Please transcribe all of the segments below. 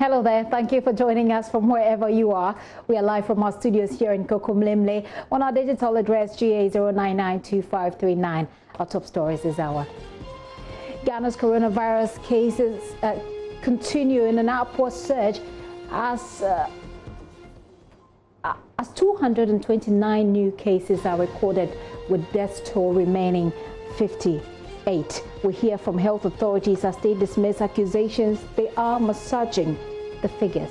Hello there. Thank you for joining us from wherever you are. We are live from our studios here in Kokomlemle on our digital address GA0992539. Our top stories this hour. Ghana's coronavirus cases continue in an upward surge as 229 new cases are recorded, with death toll remaining 58. We hear from health authorities as they dismiss accusations they are massaging the figures.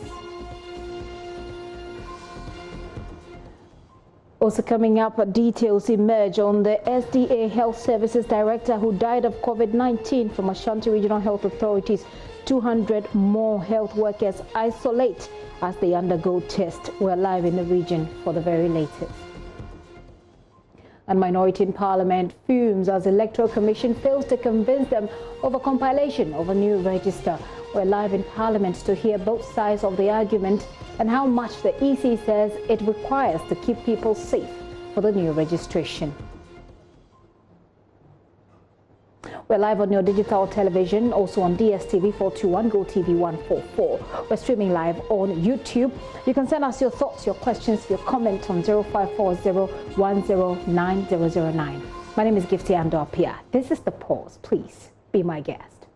Also coming up, details emerge on the SDA Health Services Director who died of COVID-19 from Ashanti Regional Health Authorities. 200 more health workers isolate as they undergo tests. We're live in the region for the very latest. And minority in Parliament fumes as Electoral Commission fails to convince them of a compilation of a new register. We're live in Parliament to hear both sides of the argument and how much the EC says it requires to keep people safe for the new registration. We're live on your digital television, also on DSTV 421, GoTV 144. We're streaming live on YouTube. You can send us your thoughts, your questions, your comments on 0540109009. My name is Gifty Andorpia. This is The Pause. Please be my guest.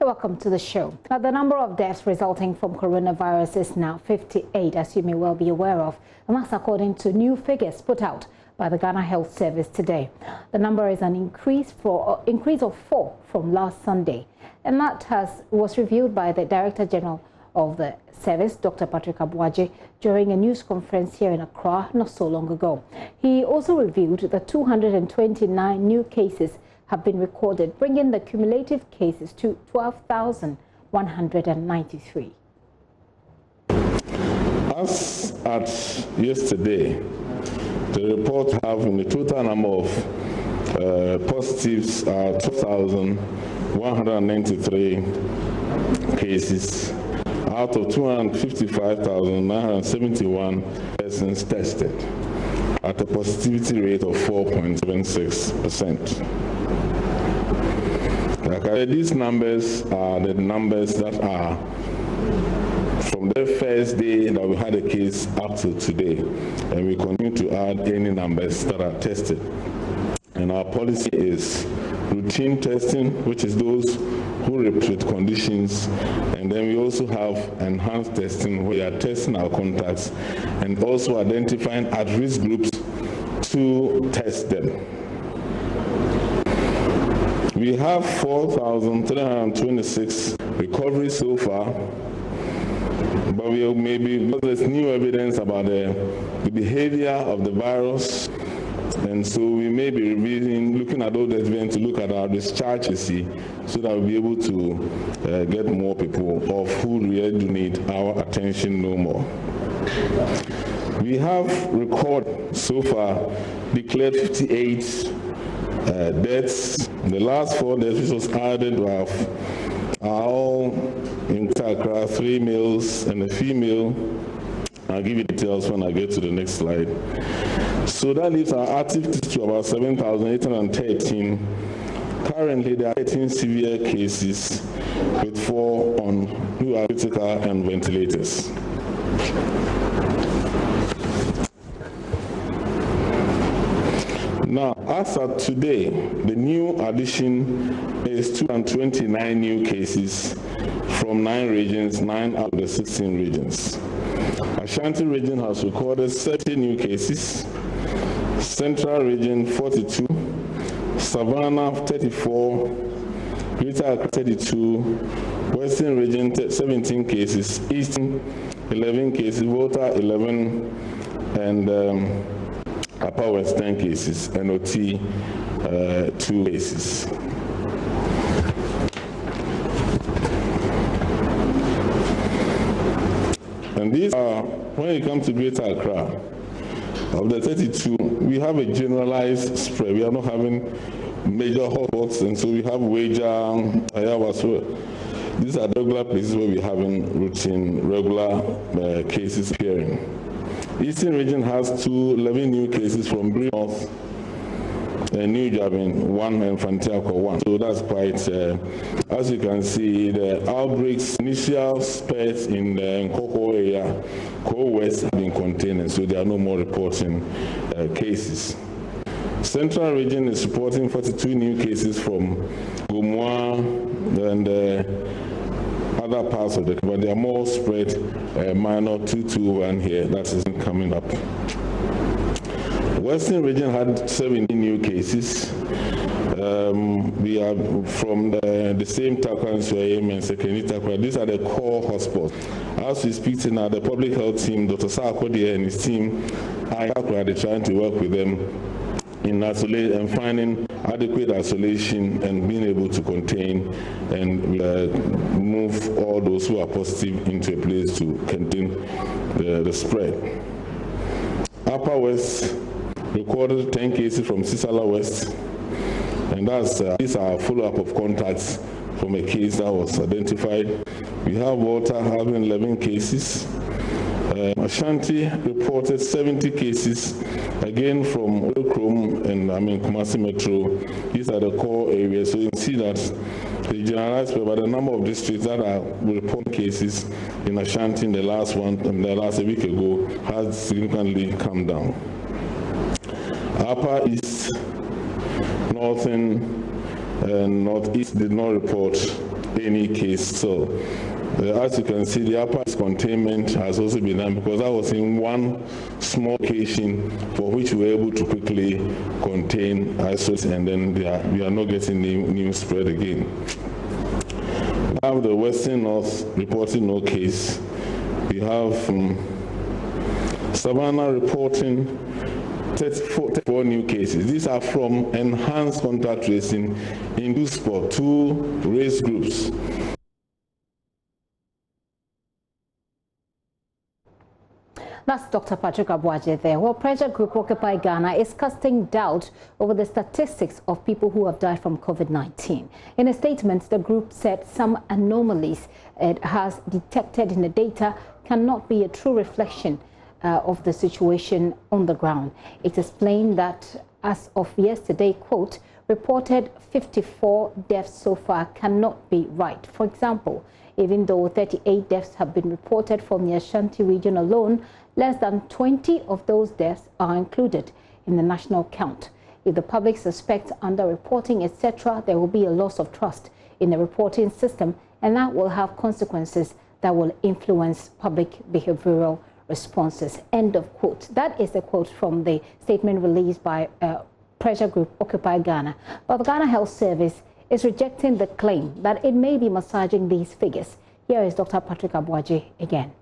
Welcome to the show. Now, the number of deaths resulting from coronavirus is now 58, as you may well be aware of, and that's according to new figures put out by the Ghana Health Service today. The number is an increase of 4 from last Sunday, and that was revealed by the Director General of the service, Dr. Patrick Abuaje, during a news conference here in Accra not so long ago. He also revealed that 229 new cases have been recorded, bringing the cumulative cases to 12,193. As at yesterday, the report having the total number of positives are 2,193 cases out of 255,971 persons tested at a positivity rate of 4.76%. These numbers are the numbers that are from the first day that we had a case up to today, and we continue to add any numbers that are tested. And our policy is routine testing, which is those who report conditions, and then we also have enhanced testing where we are testing our contacts and also identifying at-risk groups to test them. We have 4,326 recoveries so far, but we because there's new evidence about the behavior of the virus, and so we may be looking at all the evidence to look at our discharge, so that we'll be able to get more people of who really do need our attention no more. We have recorded so far declared 58 deaths. The last 4 deaths which was added are all in Accra, 3 males and a female. I'll give you details when I get to the next slide. So that leaves our active to about 7,813. Currently, there are 18 severe cases with 4 who are critical and ventilators. Now, as of today, the new addition is 229 new cases from 9 regions, 9 out of the 16 regions. Ashanti region has recorded 30 new cases, Central region 42, Savannah 34, Greater Accra 32, Western region 17 cases, Eastern 11 cases, Volta 11, and Upper West 10 cases, NOT 2 cases. And these are, when it comes to Greater Accra, of the 32, we have a generalized spread. We are not having major hotspots, and so we have Waja, Ayawaso, These are the regular places where we have regular cases appearing. Eastern region has 11 new cases from Green North, New Jabin 1 and Fantiako 1. So that's quite, as you can see, the outbreaks, initial spurts in the Nkoko area, Ko West have been contained, and so there are no more reporting cases. Central region is reporting 42 new cases from Gomwa and other parts of the country, but they are more spread, minor 221 here, that is coming up. Western region had 70 new cases. We are from the same Takwan Swayem and Sekeni Takwa. These are the core hospitals. As we speak to now, the public health team, Dr. Sarkodie and his team, are trying to work with them in isolation and finding adequate isolation and being able to contain and move all those who are positive into a place to contain the spread. Upper West recorded 10 cases from Sisala West, and these are follow-up of contacts from a case that was identified. We have Water having 11 cases. Ashanti reported 70 cases, again from Oilcrom and Kumasi Metro. These are the core areas. So you can see that the generalized by the number of districts that are reporting cases in Ashanti in the last a week ago has significantly come down. Upper East, Northern, and Northeast did not report any case. So as you can see, the Upper East containment has also been done because that was in one small location for which we were able to quickly contain, isolate, and then we are not getting new spread again. We have the Western North reporting no case. We have Savannah reporting 34 new cases. These are from enhanced contact tracing induced for 2 race groups. That's Dr. Patrick Abuaje there. Well, pressure group Occupy Ghana is casting doubt over the statistics of people who have died from COVID-19. In a statement, the group said some anomalies it has detected in the data cannot be a true reflection of the situation on the ground. It explained that as of yesterday, quote, reported 54 deaths so far cannot be right. For example, even though 38 deaths have been reported from the Ashanti region alone, less than 20 of those deaths are included in the national count. If the public suspects underreporting, etc., there will be a loss of trust in the reporting system, and that will have consequences that will influence public behavioral responses. End of quote. That is a quote from the statement released by pressure group Occupy Ghana. But the Ghana Health Service is rejecting the claim that it may be massaging these figures. Here is Dr. Patrick Abuaje again.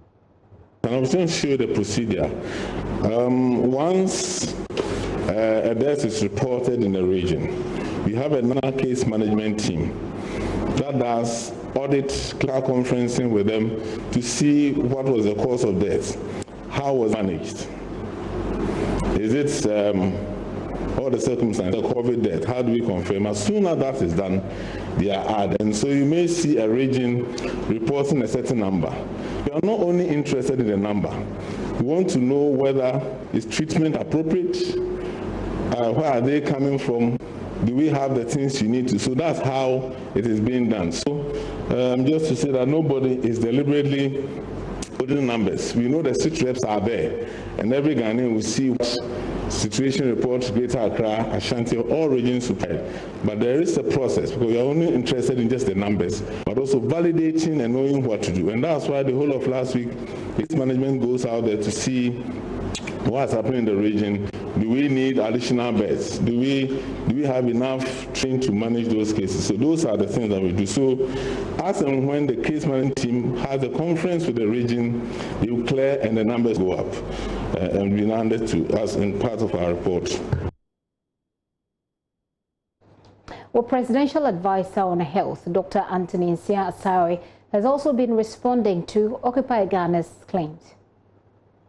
And I was going to show the procedure. Once a death is reported in the region, we have another case management team that does audit, clear conferencing with them to see what was the cause of death, how was it managed. Is it all the circumstances, the COVID death, how do we confirm? As soon as that is done, they are added. And so you may see a region reporting a certain number. We are not only interested in the number. We want to know whether is treatment appropriate, where are they coming from, do we have the things you need to? So that's how it is being done. So just to say that nobody is deliberately putting numbers. We know the state reps are there, and every Ghanaian will see what situation reports, Greater Accra, Ashanti, all regions supplied. But there is a process because we are only interested in just the numbers, but also validating and knowing what to do. And that's why the whole of last week, its management goes out there to see what's happening in the region. Do we need additional beds? Do we have enough training to manage those cases? So those are the things that we do. So as and when the case management team has a conference with the region, they will clear and the numbers go up and be handed to us in part of our report. Well, Presidential Advisor on Health, Dr. Anthony Nsia Asare, has also been responding to Occupy Ghana's claims.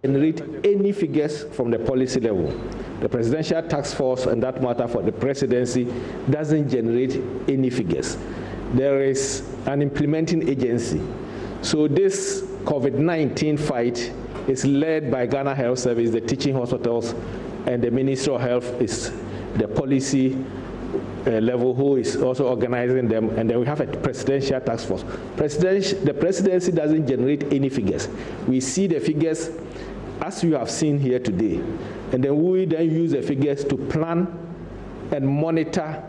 Generate any figures from the policy level. The presidential task force and that matter for the presidency doesn't generate any figures. there is an implementing agency. So this COVID-19 fight is led by Ghana Health Service, the teaching hospitals, and the Ministry of Health is the policy level who is also organizing them, and then we have a presidential task force. The presidency doesn't generate any figures. We see the figures as you have seen here today, and then we then use the figures to plan and monitor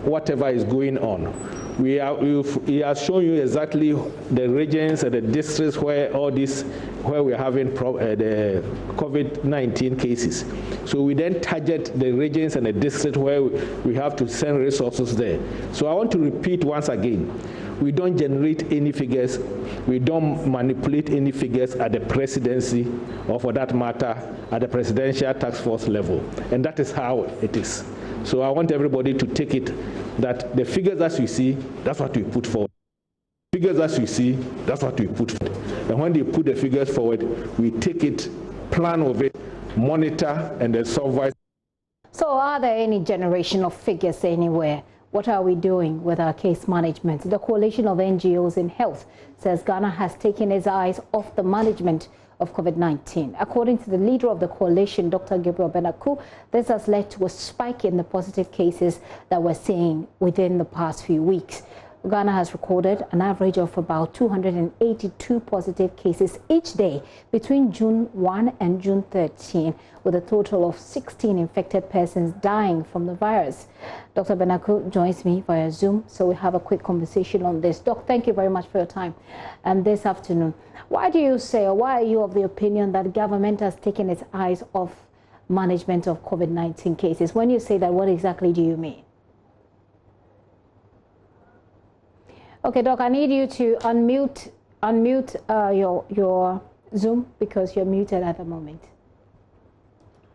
whatever is going on. We have shown you exactly the regions and the districts where we are having the COVID-19 cases. So we then target the regions and the districts where we have to send resources there. So I want to repeat once again, we don't generate any figures, we don't manipulate any figures at the presidency, or for that matter, at the presidential task force level. And that is how it is. So I want everybody to take it that the figures that we see, that's what we put forward. Figures that we see, that's what we put forward. And when they put the figures forward, we take it, plan of it, monitor, and then supervise. So are there any generation of figures anywhere? What are we doing with our case management? The Coalition of NGOs in Health says Ghana has taken its eyes off the management of COVID-19. According to the leader of the coalition, Dr. Gabriel Benaku, this has led to a spike in the positive cases that we're seeing within the past few weeks. Ghana has recorded an average of about 282 positive cases each day between June 1 and June 13, with a total of 16 infected persons dying from the virus. Dr. Benaku joins me via Zoom, so we have a quick conversation on this. Doc, thank you very much for your time this afternoon. Why do you say, or why are you of the opinion that government has taken its eyes off management of COVID-19 cases? When you say that, what exactly do you mean? Okay, Doc, I need you to unmute your Zoom because you're muted at the moment.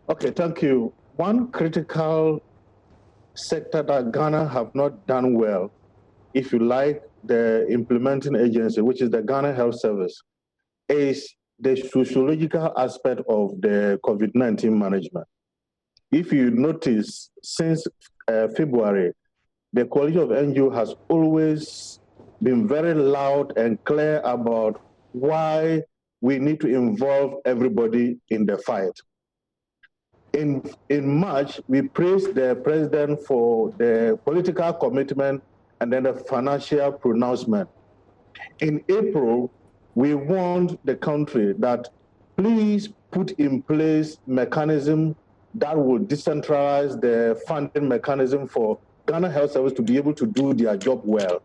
Okay, thank you. One critical sector that Ghana have not done well, if you like, the implementing agency, which is the Ghana Health Service, is the sociological aspect of the COVID-19 management. If you notice, since February, the Coalition of NGOs has always been very loud and clear about why we need to involve everybody in the fight. In March, we praised the president for the political commitment and then the financial pronouncement. In April, we warned the country that please put in place mechanism that will decentralize the funding mechanism for Ghana Health Service to be able to do their job well.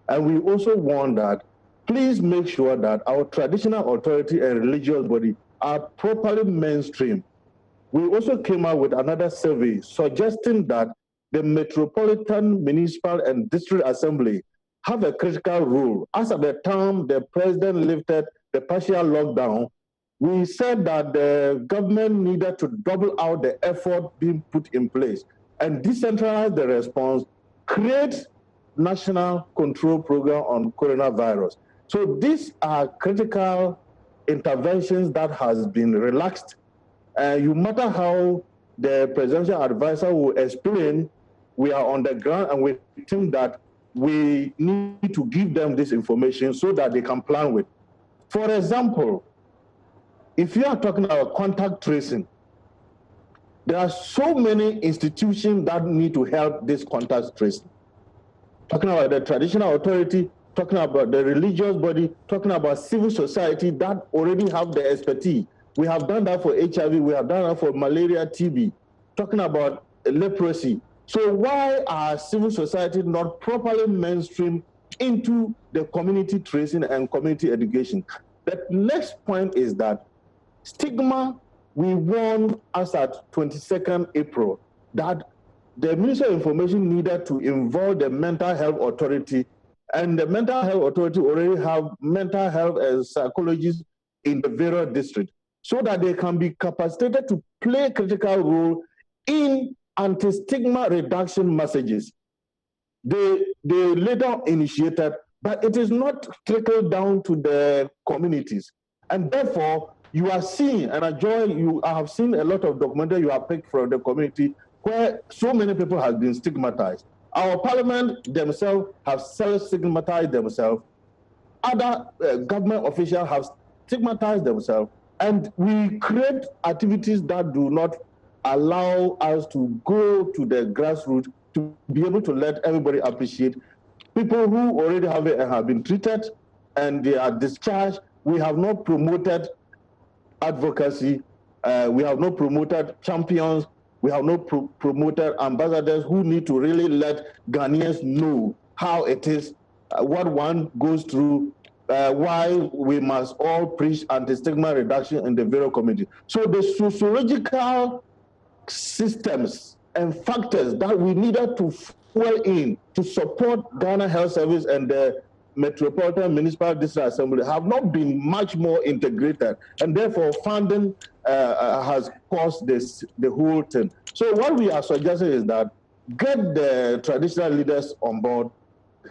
And we also warned that please make sure that our traditional authority and religious body are properly mainstream. We also came out with another survey suggesting that the Metropolitan, Municipal, and District Assembly have a critical role. As at the time the president lifted the partial lockdown, we said that the government needed to double out the effort being put in place and decentralize the response, create national control program on coronavirus. So these are critical interventions that has been relaxed. No matter how the presidential advisor will explain, we are on the ground and we think that we need to give them this information so that they can plan with. For example, if you are talking about contact tracing, there are so many institutions that need to help this contact tracing. Talking about the traditional authority, talking about the religious body, talking about civil society that already have the expertise. We have done that for HIV, we have done that for malaria, TB, talking about leprosy. So why are civil society not properly mainstream into the community tracing and community education? The next point is that stigma, we warned us at 22nd April that the Ministry of Information needed to involve the mental health authority, and the mental health authority already have mental health and psychologists in the various districts, so that they can be capacitated to play a critical role in anti-stigma reduction messages. They later initiated, but it is not trickled down to the communities. And therefore, you are seeing, and I have seen a lot of documentary you have picked from the community where so many people have been stigmatized. Our parliament themselves have self-stigmatized themselves. Other government officials have stigmatized themselves. And we create activities that do not allow us to go to the grassroots to be able to let everybody appreciate people who already have been treated and they are discharged. We have not promoted advocacy. We have not promoted champions. We have not promoted ambassadors who need to really let Ghanaians know how it is, what one goes through, why we must all preach anti-stigma reduction in the various communities. So the sociological systems and factors that we needed to fuel in to support Ghana Health Service and the Metropolitan Municipal District Assembly have not been much more integrated, and therefore funding has caused the whole thing. So what we are suggesting is that get the traditional leaders on board,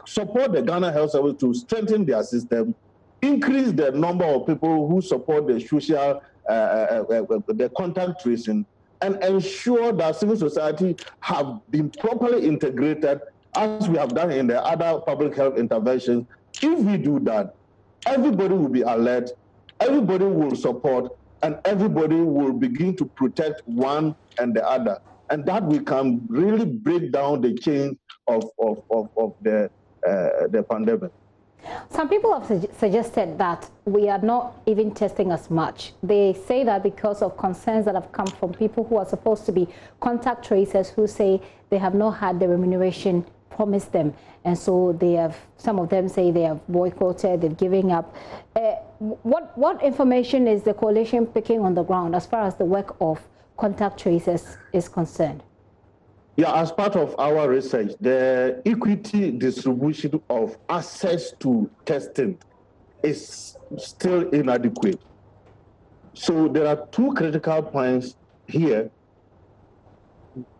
support the Ghana Health Service to strengthen their system, increase the number of people who support the social, the contact tracing, and ensure that civil society have been properly integrated as we have done in the other public health interventions. If we do that, everybody will be alert, everybody will support, and everybody will begin to protect one and the other. And that we can really break down the chain of the pandemic. Some people have suggested that we are not even testing as much. They say that because of concerns that have come from people who are supposed to be contact tracers who say they have not had the remuneration promised them. And so they have, some of them say they have boycotted, they've given up. What information is the coalition picking on the ground as far as the work of contact tracers is concerned? Yeah, as part of our research, the equity distribution of access to testing is still inadequate. So there are two critical points here.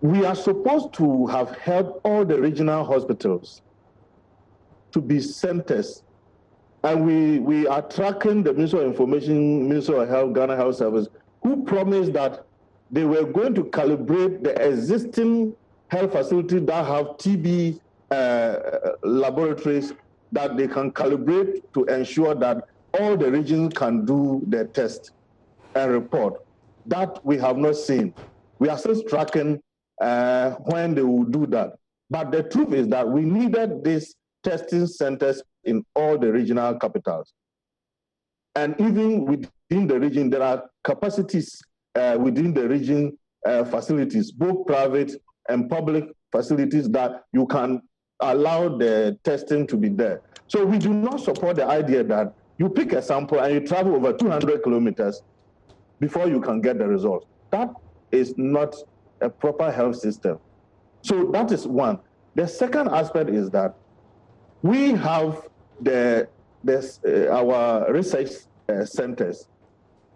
We are supposed to have helped all the regional hospitals to be centers. And we are tracking the Ministry of Information, Ministry of Health, Ghana Health Service, who promised that they were going to calibrate the existing health facilities that have TB laboratories, that they can calibrate to ensure that all the regions can do the test and report. That we have not seen. We are still tracking when they will do that. But the truth is that we needed these testing centers in all the regional capitals. And even within the region, there are capacities within the region facilities, both private and public facilities, that you can allow the testing to be there. So we do not support the idea that you pick a sample and you travel over 200 kilometers before you can get the results. That is not a proper health system. So that is one. The second aspect is that we have our research centers.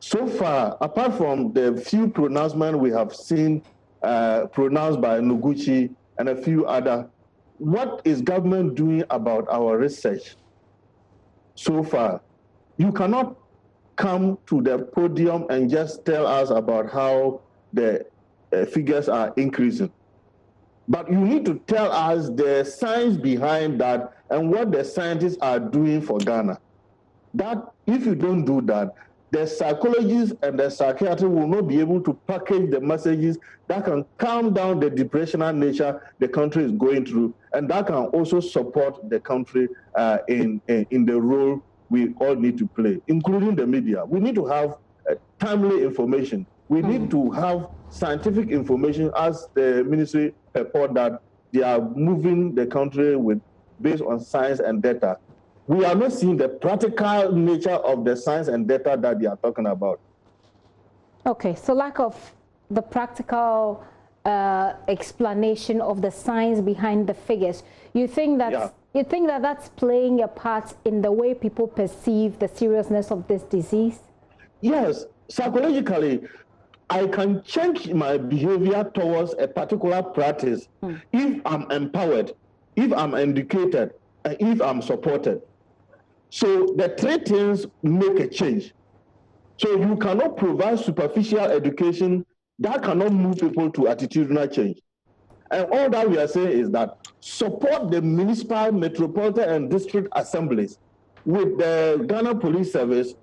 So far, apart from the few pronouncements we have seen pronounced by Noguchi and a few other, what is government doing about our research so far? You cannot come to the podium and just tell us about how the figures are increasing. But you need to tell us the science behind that and what the scientists are doing for Ghana. That, if you don't do that, the psychologists and the psychiatrists will not be able to package the messages that can calm down the depressional nature the country is going through, and that can also support the country in the role we all need to play, including the media. We need to have timely information. We need to have scientific information, as the ministry report that they are moving the country based on science and data. We are not seeing the practical nature of the science and data that they are talking about. Okay, so lack of the practical explanation of the science behind the figures. You think that that's playing a part in the way people perceive the seriousness of this disease? Yes, psychologically, I can change my behavior towards a particular practice if I'm empowered, if I'm educated, and if I'm supported. So the three things make a change. So you cannot provide superficial education that cannot move people to attitudinal change. And all that we are saying is that support the municipal, metropolitan, and district assemblies with the Ghana Police Service,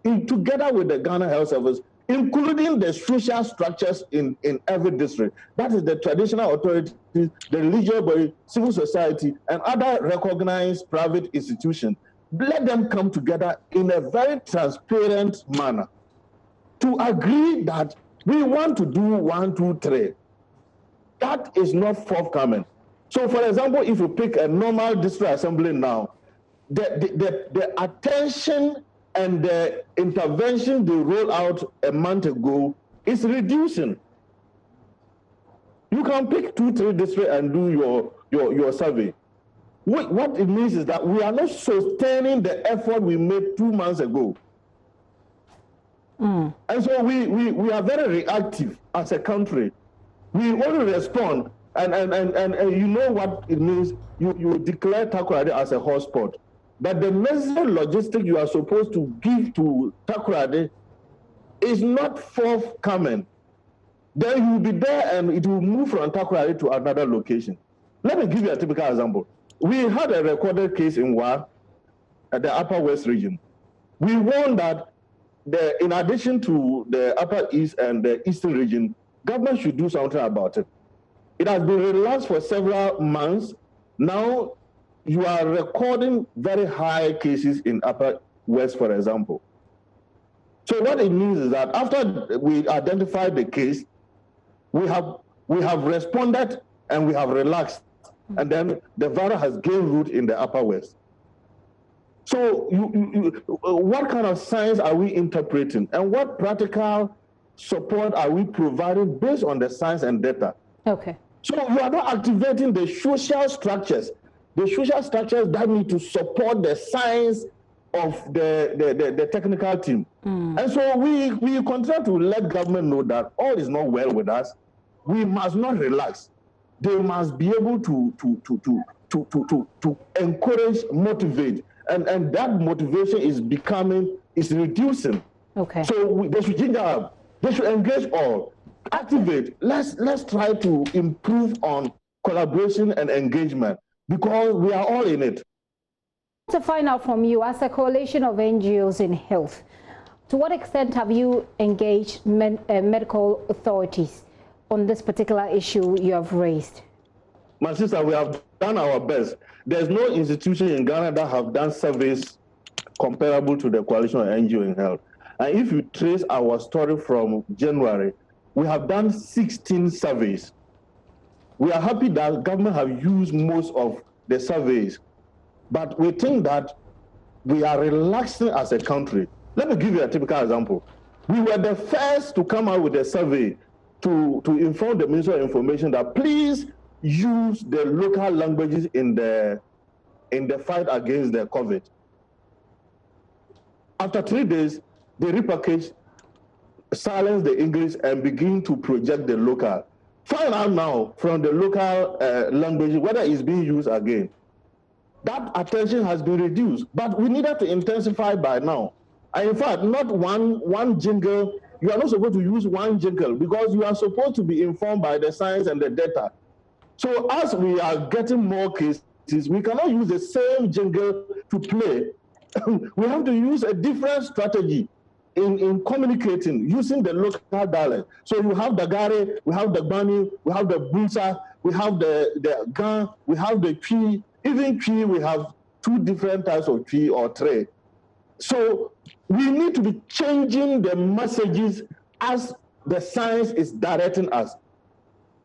together with the Ghana Health Service, including the social structures in every district. That is the traditional authorities, the religious body, civil society, and other recognized private institutions. Let them come together in a very transparent manner to agree that we want to do 1, 2, 3. That is not forthcoming. So, for example, if you pick a normal district assembly now, the attention and the intervention they rolled out a month ago is reducing. You can pick 2, 3 districts and do your survey. What it means is that we are not sustaining the effort we made 2 months ago. And so we are very reactive as a country. We only respond, and you know what it means. You declare Takoradi as a hotspot, but the necessary logistic you are supposed to give to Takoradi is not forthcoming. Then you will be there and it will move from Takoradi to another location. Let me give you a typical example. We had a recorded case in Wa at the Upper West region. We warned that in addition to the Upper East and the Eastern region, government should do something about it. It has been relaxed for several months. Now you are recording very high cases in Upper West, for example. So what it means is that after we identified the case, we have responded and we have relaxed, and then the virus has gained root in the Upper West. So what kind of science are we interpreting, and what practical support are we providing based on the science and data? Okay. So you are not activating the social structures that need to support the science of the technical team. And so we continue to let government know that all is not well with us. We must not relax. They must be able to encourage, motivate, and that motivation is reducing. Okay. So they should change up. They should engage all, activate. Let's try to improve on collaboration and engagement, because we are all in it. To find out from you, as a coalition of NGOs in health, to what extent have you engaged medical authorities on this particular issue you have raised? My sister, we have done our best. There's no institution in Ghana that have done surveys comparable to the coalition of NGOs in health. And if you trace our story from January, we have done 16 surveys. We are happy that government have used most of the surveys, but we think that we are relaxing as a country. Let me give you a typical example. We were the first to come out with a survey to inform the Ministry of Information that please use the local languages in the fight against the COVID. After 3 days, they repackage, silence the English, and begin to project the local. Find out now from the local language whether it's being used again. That attention has been reduced, but we needed to intensify by now. And in fact, not one jingle. You are not supposed to use one jingle because you are supposed to be informed by the science and the data. So as we are getting more cases, we cannot use the same jingle to play. We have to use a different strategy in communicating using the local dialect. So you have the Gare, we have the Bani, we have the Bunsa, we have the Gan, we have the Twi. Even Twi, we have 2 different types of Twi or Tre. So we need to be changing the messages as the science is directing us.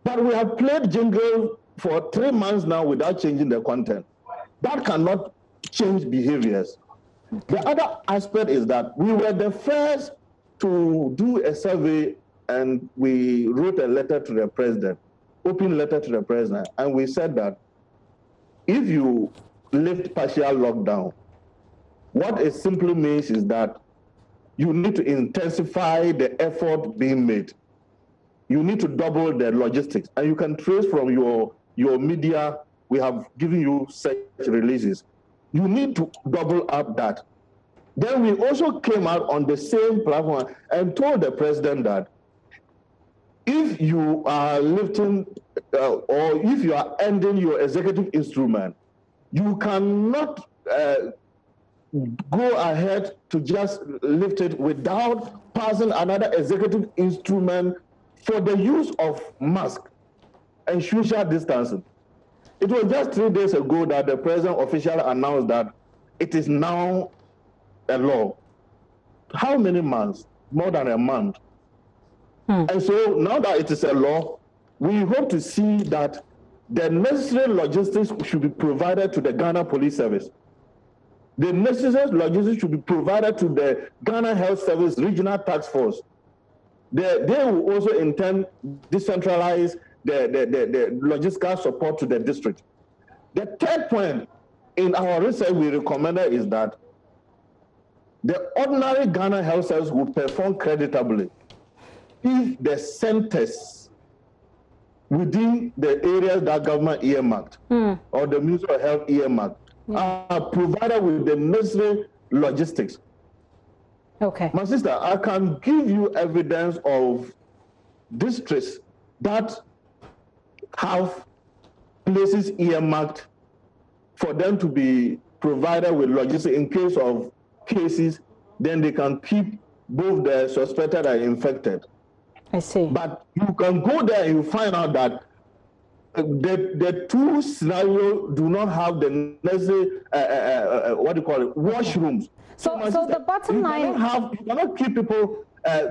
But we have played jingle for 3 months now without changing the content. That cannot change behaviors. The other aspect is that we were the first to do a survey, and we wrote a letter to the president, open letter to the president, and we said that if you lift partial lockdown, what it simply means is that you need to intensify the effort being made. You need to double the logistics. And you can trace from your media, we have given you such releases. You need to double up that. Then we also came out on the same platform and told the president that if you are lifting or if you are ending your executive instrument, you cannot go ahead to just lift it without passing another executive instrument for the use of mask and social distancing. It was just 3 days ago that the president officially announced that it is now a law. How many months? More than a month. And so now that it is a law, we hope to see that the necessary logistics should be provided to the Ghana Police Service. The necessary logistics should be provided to the Ghana Health Service Regional Task Force. They will also intend decentralize the logistical support to the district. The third point in our research we recommended is that the ordinary Ghana Health Service will perform creditably if the centers within the areas that government earmarked or the Ministry of Health earmarked are provided with the necessary logistics. Okay. My sister, I can give you evidence of districts that have places earmarked for them to be provided with logistics in case of cases, then they can keep both the suspected and infected. I see. But you can go there and you find out that the two scenarios do not have the necessary, what do you call it, washrooms. So the bottom line... You cannot keep people,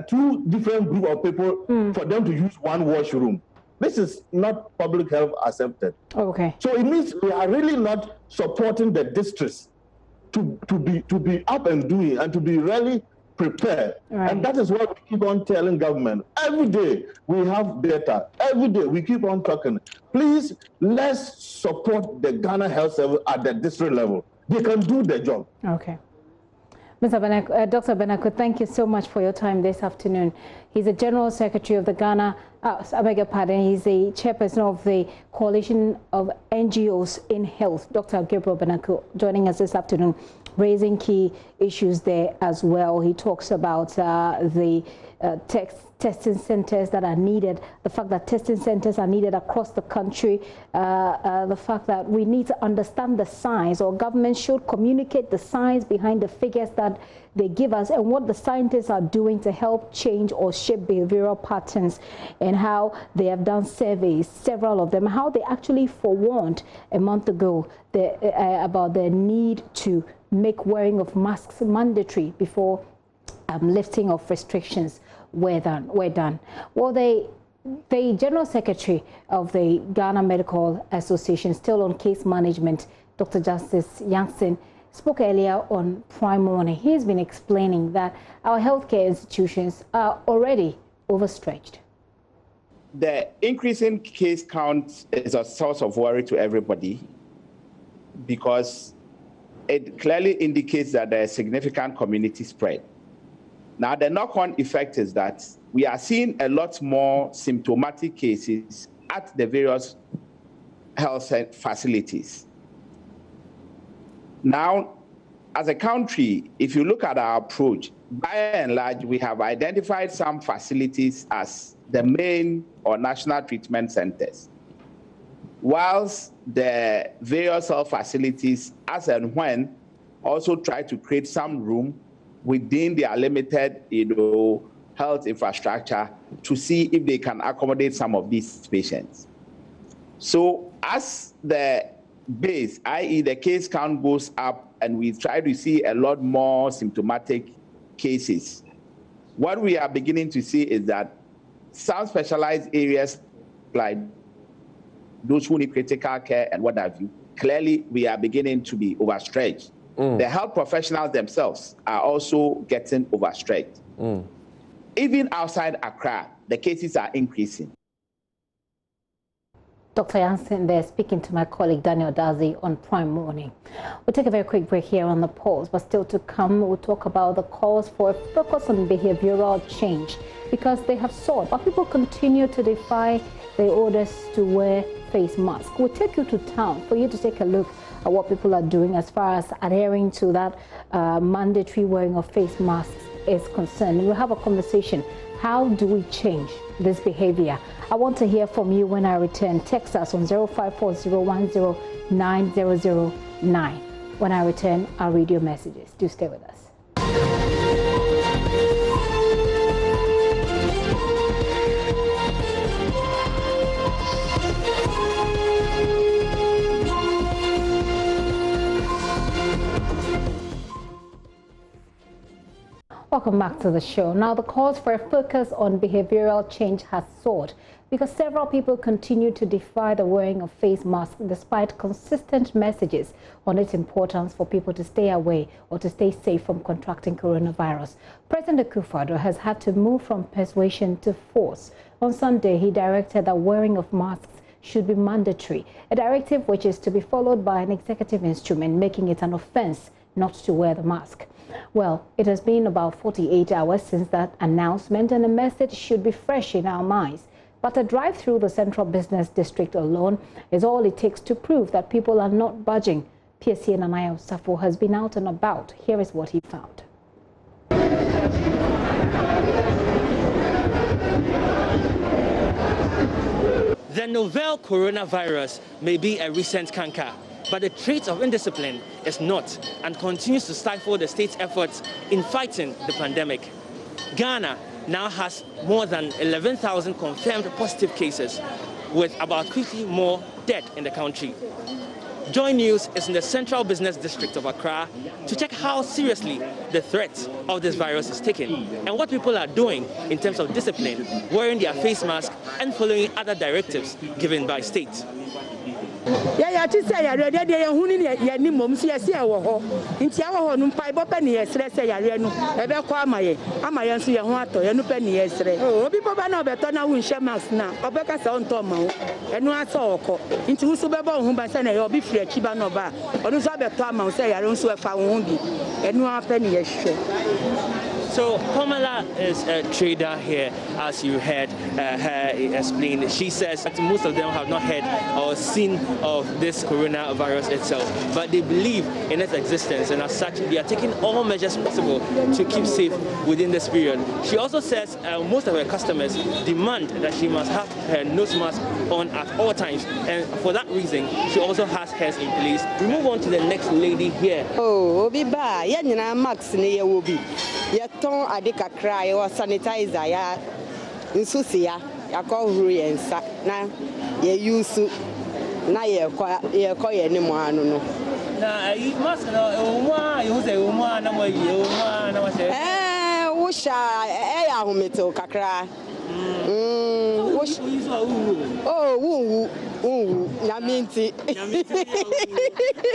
two different groups of people for them to use one washroom. This is not public health accepted. Okay. So it means we are really not supporting the districts to be up and doing and to be really prepared. Right. And that is what we keep on telling government. Every day we have data. Every day we keep on talking. Please, let's support the Ghana Health Service at the district level. They can do the job. Okay. Mr. Dr. Benaku, thank you so much for your time this afternoon. He's the General Secretary of the Ghana, I beg your pardon, he's the chairperson of the Coalition of NGOs in Health, Dr. Gabriel Benaku, joining us this afternoon, raising key issues there as well. He talks about the testing centers that are needed, the fact that testing centers are needed across the country, the fact that we need to understand the science, or government should communicate the science behind the figures that they give us and what the scientists are doing to help change or shape behavioral patterns, and how they have done surveys, several of them, how they actually forewarned a month ago about the need to make wearing of masks mandatory before lifting of restrictions were done. Well, the General Secretary of the Ghana Medical Association, still on case management, Dr. Justice Jansen, spoke earlier on Prime Morning. He's been explaining that our healthcare institutions are already overstretched. The increasing case count is a source of worry to everybody because it clearly indicates that there is significant community spread. Now, the knock-on effect is that we are seeing a lot more symptomatic cases at the various health facilities. Now, as a country, if you look at our approach, by and large, we have identified some facilities as the main or national treatment centers, whilst the various health facilities, as and when, also try to create some room within their limited, health infrastructure to see if they can accommodate some of these patients. So as the base, i.e. the case count goes up and we try to see a lot more symptomatic cases, what we are beginning to see is that some specialized areas like those who need critical care and what have you, clearly we are beginning to be overstretched. The health professionals themselves are also getting overstretched. Even outside Accra, the cases are increasing. Dr. Jansen there speaking to my colleague Daniel Dazi on Prime Morning. We'll take a very quick break here on the pause, but still to come, we'll talk about the calls for a focus on behavioral change, because they have soared, but people continue to defy the orders to wear face masks. We'll take you to town for you to take a look at what people are doing as far as adhering to that mandatory wearing of face masks is concerned. We'll have a conversation. How do we change this behavior? I want to hear from you when I return. Text us on 0540109009. When I return, I'll read your messages. Do stay with us. Welcome back to the show. Now, the cause for a focus on behavioral change has soared because several people continue to defy the wearing of face masks despite consistent messages on its importance for people to stay away or to stay safe from contracting coronavirus. President Akufo-Addo has had to move from persuasion to force. On Sunday, he directed that wearing of masks should be mandatory, a directive which is to be followed by an executive instrument making it an offense not to wear the mask. Well, it has been about 48 hours since that announcement, and the message should be fresh in our minds. But a drive through the Central Business District alone is all it takes to prove that people are not budging. PSC Nanayo Safo has been out and about. Here is what he found. The novel coronavirus may be a recent canker, but the trait of indiscipline is not and continues to stifle the state's efforts in fighting the pandemic. Ghana now has more than 11,000 confirmed positive cases, with about 50 more dead in the country. JoyNews is in the Central Business District of Accra to check how seriously the threat of this virus is taken and what people are doing in terms of discipline, wearing their face mask and following other directives given by state. Yeah, to say I read any mum see a ho. In Tiawa, no pipe penny yesterday, say I read no, ever call my Amayansi and Wato, and no penny yesterday. Oh, people know better now in Shamas now, or Becca Sound Tomo, and no I saw into Subabo, whom by Senate or be free a Chibanova, or no Sabbath Tomo say I don't swear found and no penny yes sure. So Pamela is a trader here, as you heard her explain. She says that most of them have not heard or seen of this coronavirus itself, but they believe in its existence, and as such, they are taking all measures possible to keep safe within this period. She also says most of her customers demand that she must have her nose mask on at all times, and for that reason, she also has hers in place. We move on to the next lady here. Oh, Obiba, yeah, Max, near Wobi. Ton adika cry or sanitizer ya nsusia ya ko huru yensa na ye use na ye ko ye ni mo anu no na mask no umwa you say umwa na mo ye umwa na mo say wo sha ya hometo kakra Yaminti.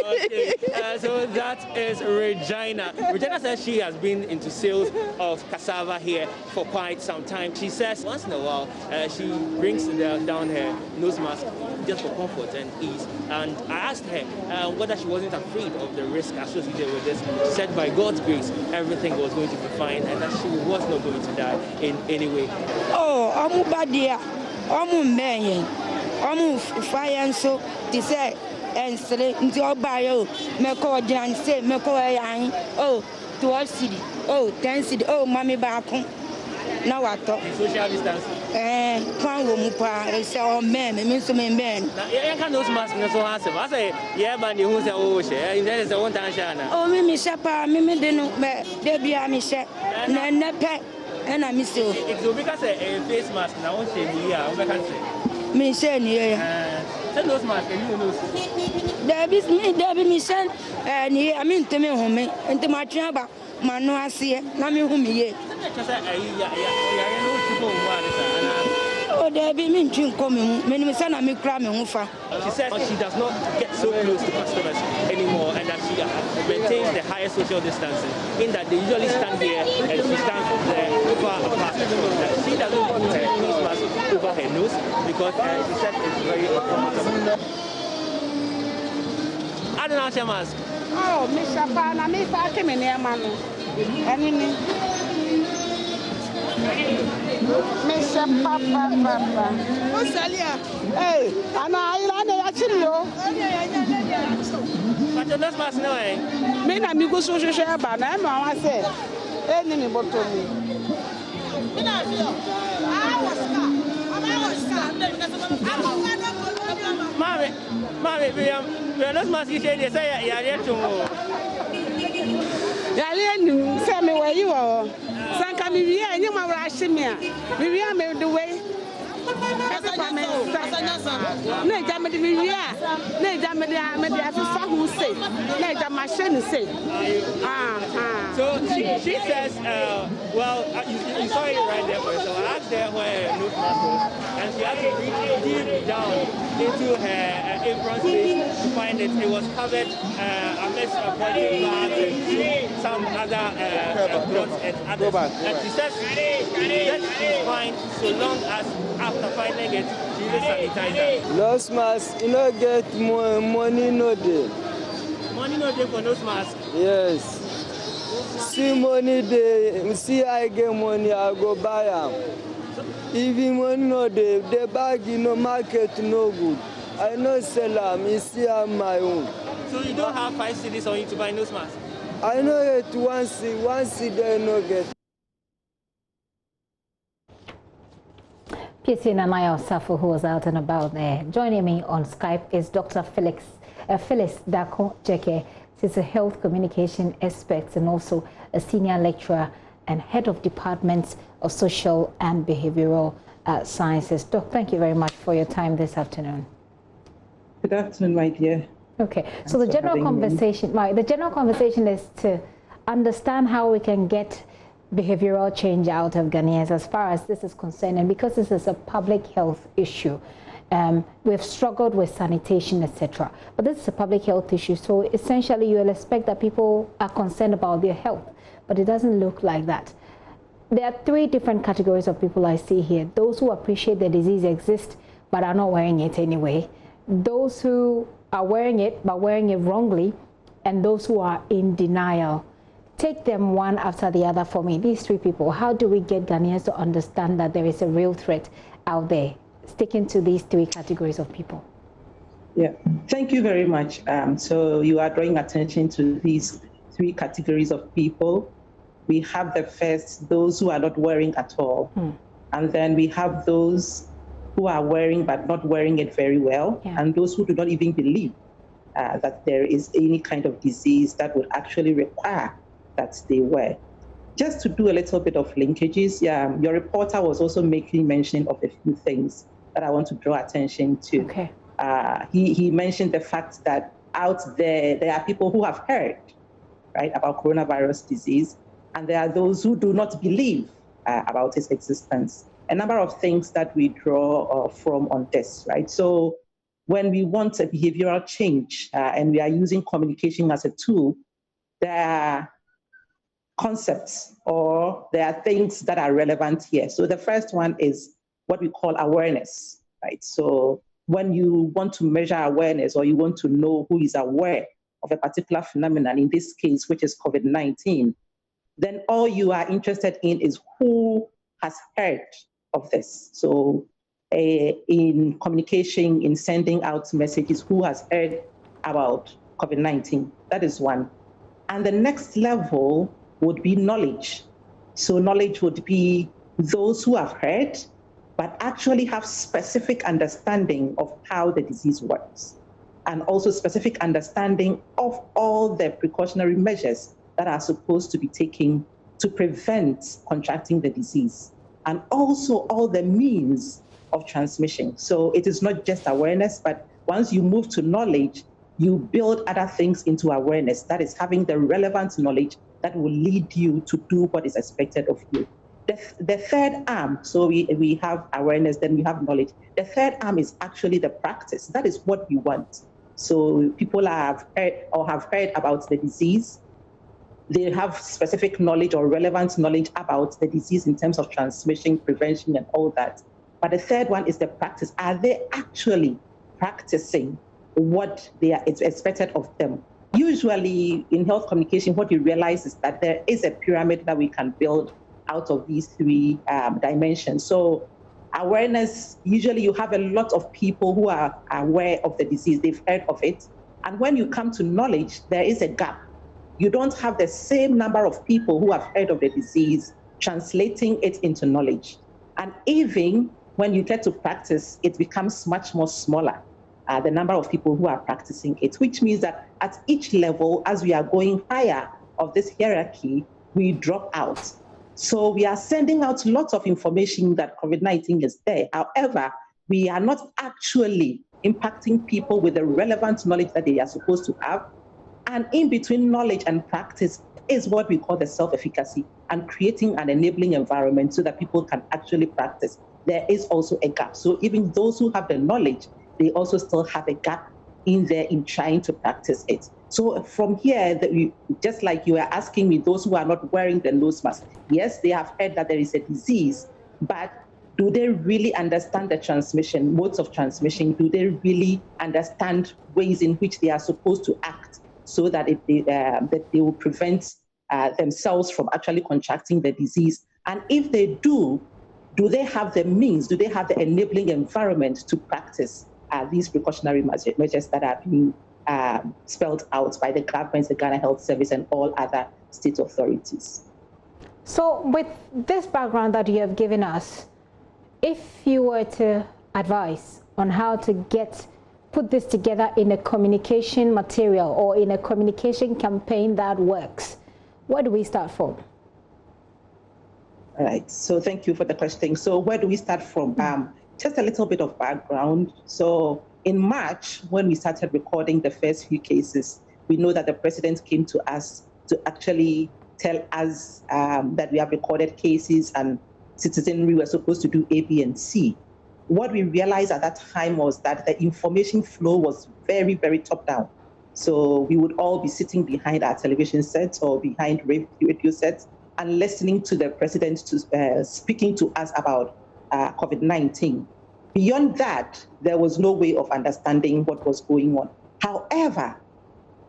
Okay, so that is Regina. Regina says she has been into sales of cassava here for quite some time. She says once in a while she brings down her nose mask just for comfort and ease. And I asked her whether she wasn't afraid of the risk associated with this. She said by God's grace everything was going to be fine and that she was not going to die in any way. Oh, I'm bad there. I'm man. I'm fire so to say and say into our bio, make all and say, make all oh, 12 city, oh, 10 city, oh, mommy back home. Now I talk. Social distance. Can't go move, so men, means to men. I can't those masks so handsome. I say, yeah, but you who say, oh, share, there is a one time shana. Oh, Mimi Shapa, Mimi didn't, Debbie, I'm a share, and I miss you. It's because a face mask now, won't say, yeah, I can't say. Me say, yeah. Send those masks, and you know. Debbie, me send, and I mean to me, home, and to my chamber, Manu, I see it, Nami, whom ye. Oh, there be mean drink coming, many son of me cramming. She says she does not get so close to customers anymore and that she maintains the highest social distancing, in that they usually stand here and she stands there far apart. She doesn't put her face mask over her nose because she said it's very uncomfortable. I don't know your mask. Oh, Miss Shapana, me party me near Manu. Enemy. Mr. Papa. What's that? Hey, and I actually. But your nose mask, no, eh? Me, I'm going to show you, but I'm say. Enemy bottom. Mommy, we are not much you say they say yeah to Yalian, say me where you are. Sanka me here, and you ma rush me. We are made the way. No, Jammy, we are. No, Jammy, who say. No, Jammy, say. So she says, well, you saw it right there for her. So I asked her where her nose mask was, and she had to reach deep down into her apron space to find it. It was covered amidst plastic bags and some other clothes and others. And she says that she's fine so long as after finding it, she uses sanitizer. Nose mask, you know, get money no day. Money no day for nose mask? Yes. See money day, see I get money, I go buy them. Even money no day, the bag in the market no good. I no sell them, I see on my own. So you don't have 5 cedis on you to buy nose mask? I know it once they no get. PC Nanaya Osafo, who was out and about there. Joining me on Skype is Dr. Phyllis Dako Jeke. She's a health communication expert and also a senior lecturer and head of departments of social and behavioral sciences. Doc, thank you very much for your time this afternoon. Good afternoon, my dear. Okay, so the general conversation, the general conversation is to understand how we can get behavioral change out of Ghanaians as far as this is concerned, and because this is a public health issue. We've struggled with sanitation, etc. But this is a public health issue, so essentially you'll expect that people are concerned about their health, but it doesn't look like that. There are 3 different categories of people I see here. Those who appreciate the disease exists, but are not wearing it anyway. Those who are wearing it, but wearing it wrongly, and those who are in denial. Take them one after the other for me. These 3 people, how do we get Ghanaians to understand that there is a real threat out there? Sticking to these 3 categories of people. Yeah, thank you very much. So you are drawing attention to these 3 categories of people. We have the first, those who are not wearing at all. And then we have those who are wearing but not wearing it very well. Yeah. And those who do not even believe that there is any kind of disease that would actually require that they wear. Just to do a little bit of linkages, your reporter was also making mention of a few things that I want to draw attention to. Okay. He mentioned the fact that out there are people who have heard, right, about coronavirus disease, and there are those who do not believe about its existence. A number of things that we draw from on this, right? So when we want a behavioral change and we are using communication as a tool, there are concepts or there are things that are relevant here. So the first one is what we call awareness, right? So when you want to measure awareness or you want to know who is aware of a particular phenomenon, in this case, which is COVID-19, then all you are interested in is who has heard of this. So in communication, in sending out messages, who has heard about COVID-19? That is one. And the next level would be knowledge. So knowledge would be those who have heard, but actually have specific understanding of how the disease works, and also specific understanding of all the precautionary measures that are supposed to be taken to prevent contracting the disease, and also all the means of transmission. So it is not just awareness, but once you move to knowledge, you build other things into awareness. That is having the relevant knowledge that will lead you to do what is expected of you. The third arm, so we have awareness, then we have knowledge. The third arm is actually the practice. That is what we want. So people have heard about the disease. They have specific knowledge or relevant knowledge about the disease in terms of transmission, prevention, and all that. But the third one is the practice. Are they actually practicing what it's expected of them? Usually in health communication, what you realize is that there is a pyramid that we can build out of these 3 dimensions. So awareness, usually you have a lot of people who are aware of the disease, they've heard of it. And when you come to knowledge, there is a gap. you don't have the same number of people who have heard of the disease translating it into knowledge. And even when you get to practice, it becomes much more smaller, the number of people who are practicing it, which means that at each level, as we are going higher of this hierarchy, we drop out. So we are sending out lots of information that COVID-19 is there. However, we are not actually impacting people with the relevant knowledge that they are supposed to have. And in between knowledge and practice is what we call the self-efficacy, and creating an enabling environment so that people can actually practice. There is also a gap. So even those who have the knowledge, they also still have a gap in there in trying to practice it. So from here, just like you were asking me, those who are not wearing the nose mask, yes, they have heard that there is a disease, but do they really understand the transmission, modes of transmission? Do they really understand ways in which they are supposed to act so that that they will prevent themselves from actually contracting the disease? And if they do they have the means, do they have the enabling environment to practice these precautionary measures that are being spelled out by the government, the Ghana Health Service, and all other state authorities? So with this background that you have given us, if you were to advise on how to put this together in a communication material or in a communication campaign that works, where do we start from? All right, so thank you for the question. So where do we start from? Just a little bit of background. So in March, when we started recording the first few cases, we know that the president came to us to actually tell us that we have recorded cases and citizenry were supposed to do A, B, and C. What we realized at that time was that the information flow was very, very top-down. So we would all be sitting behind our television sets or behind radio sets and listening to the president speaking to us about COVID-19. Beyond that, there was no way of understanding what was going on. However,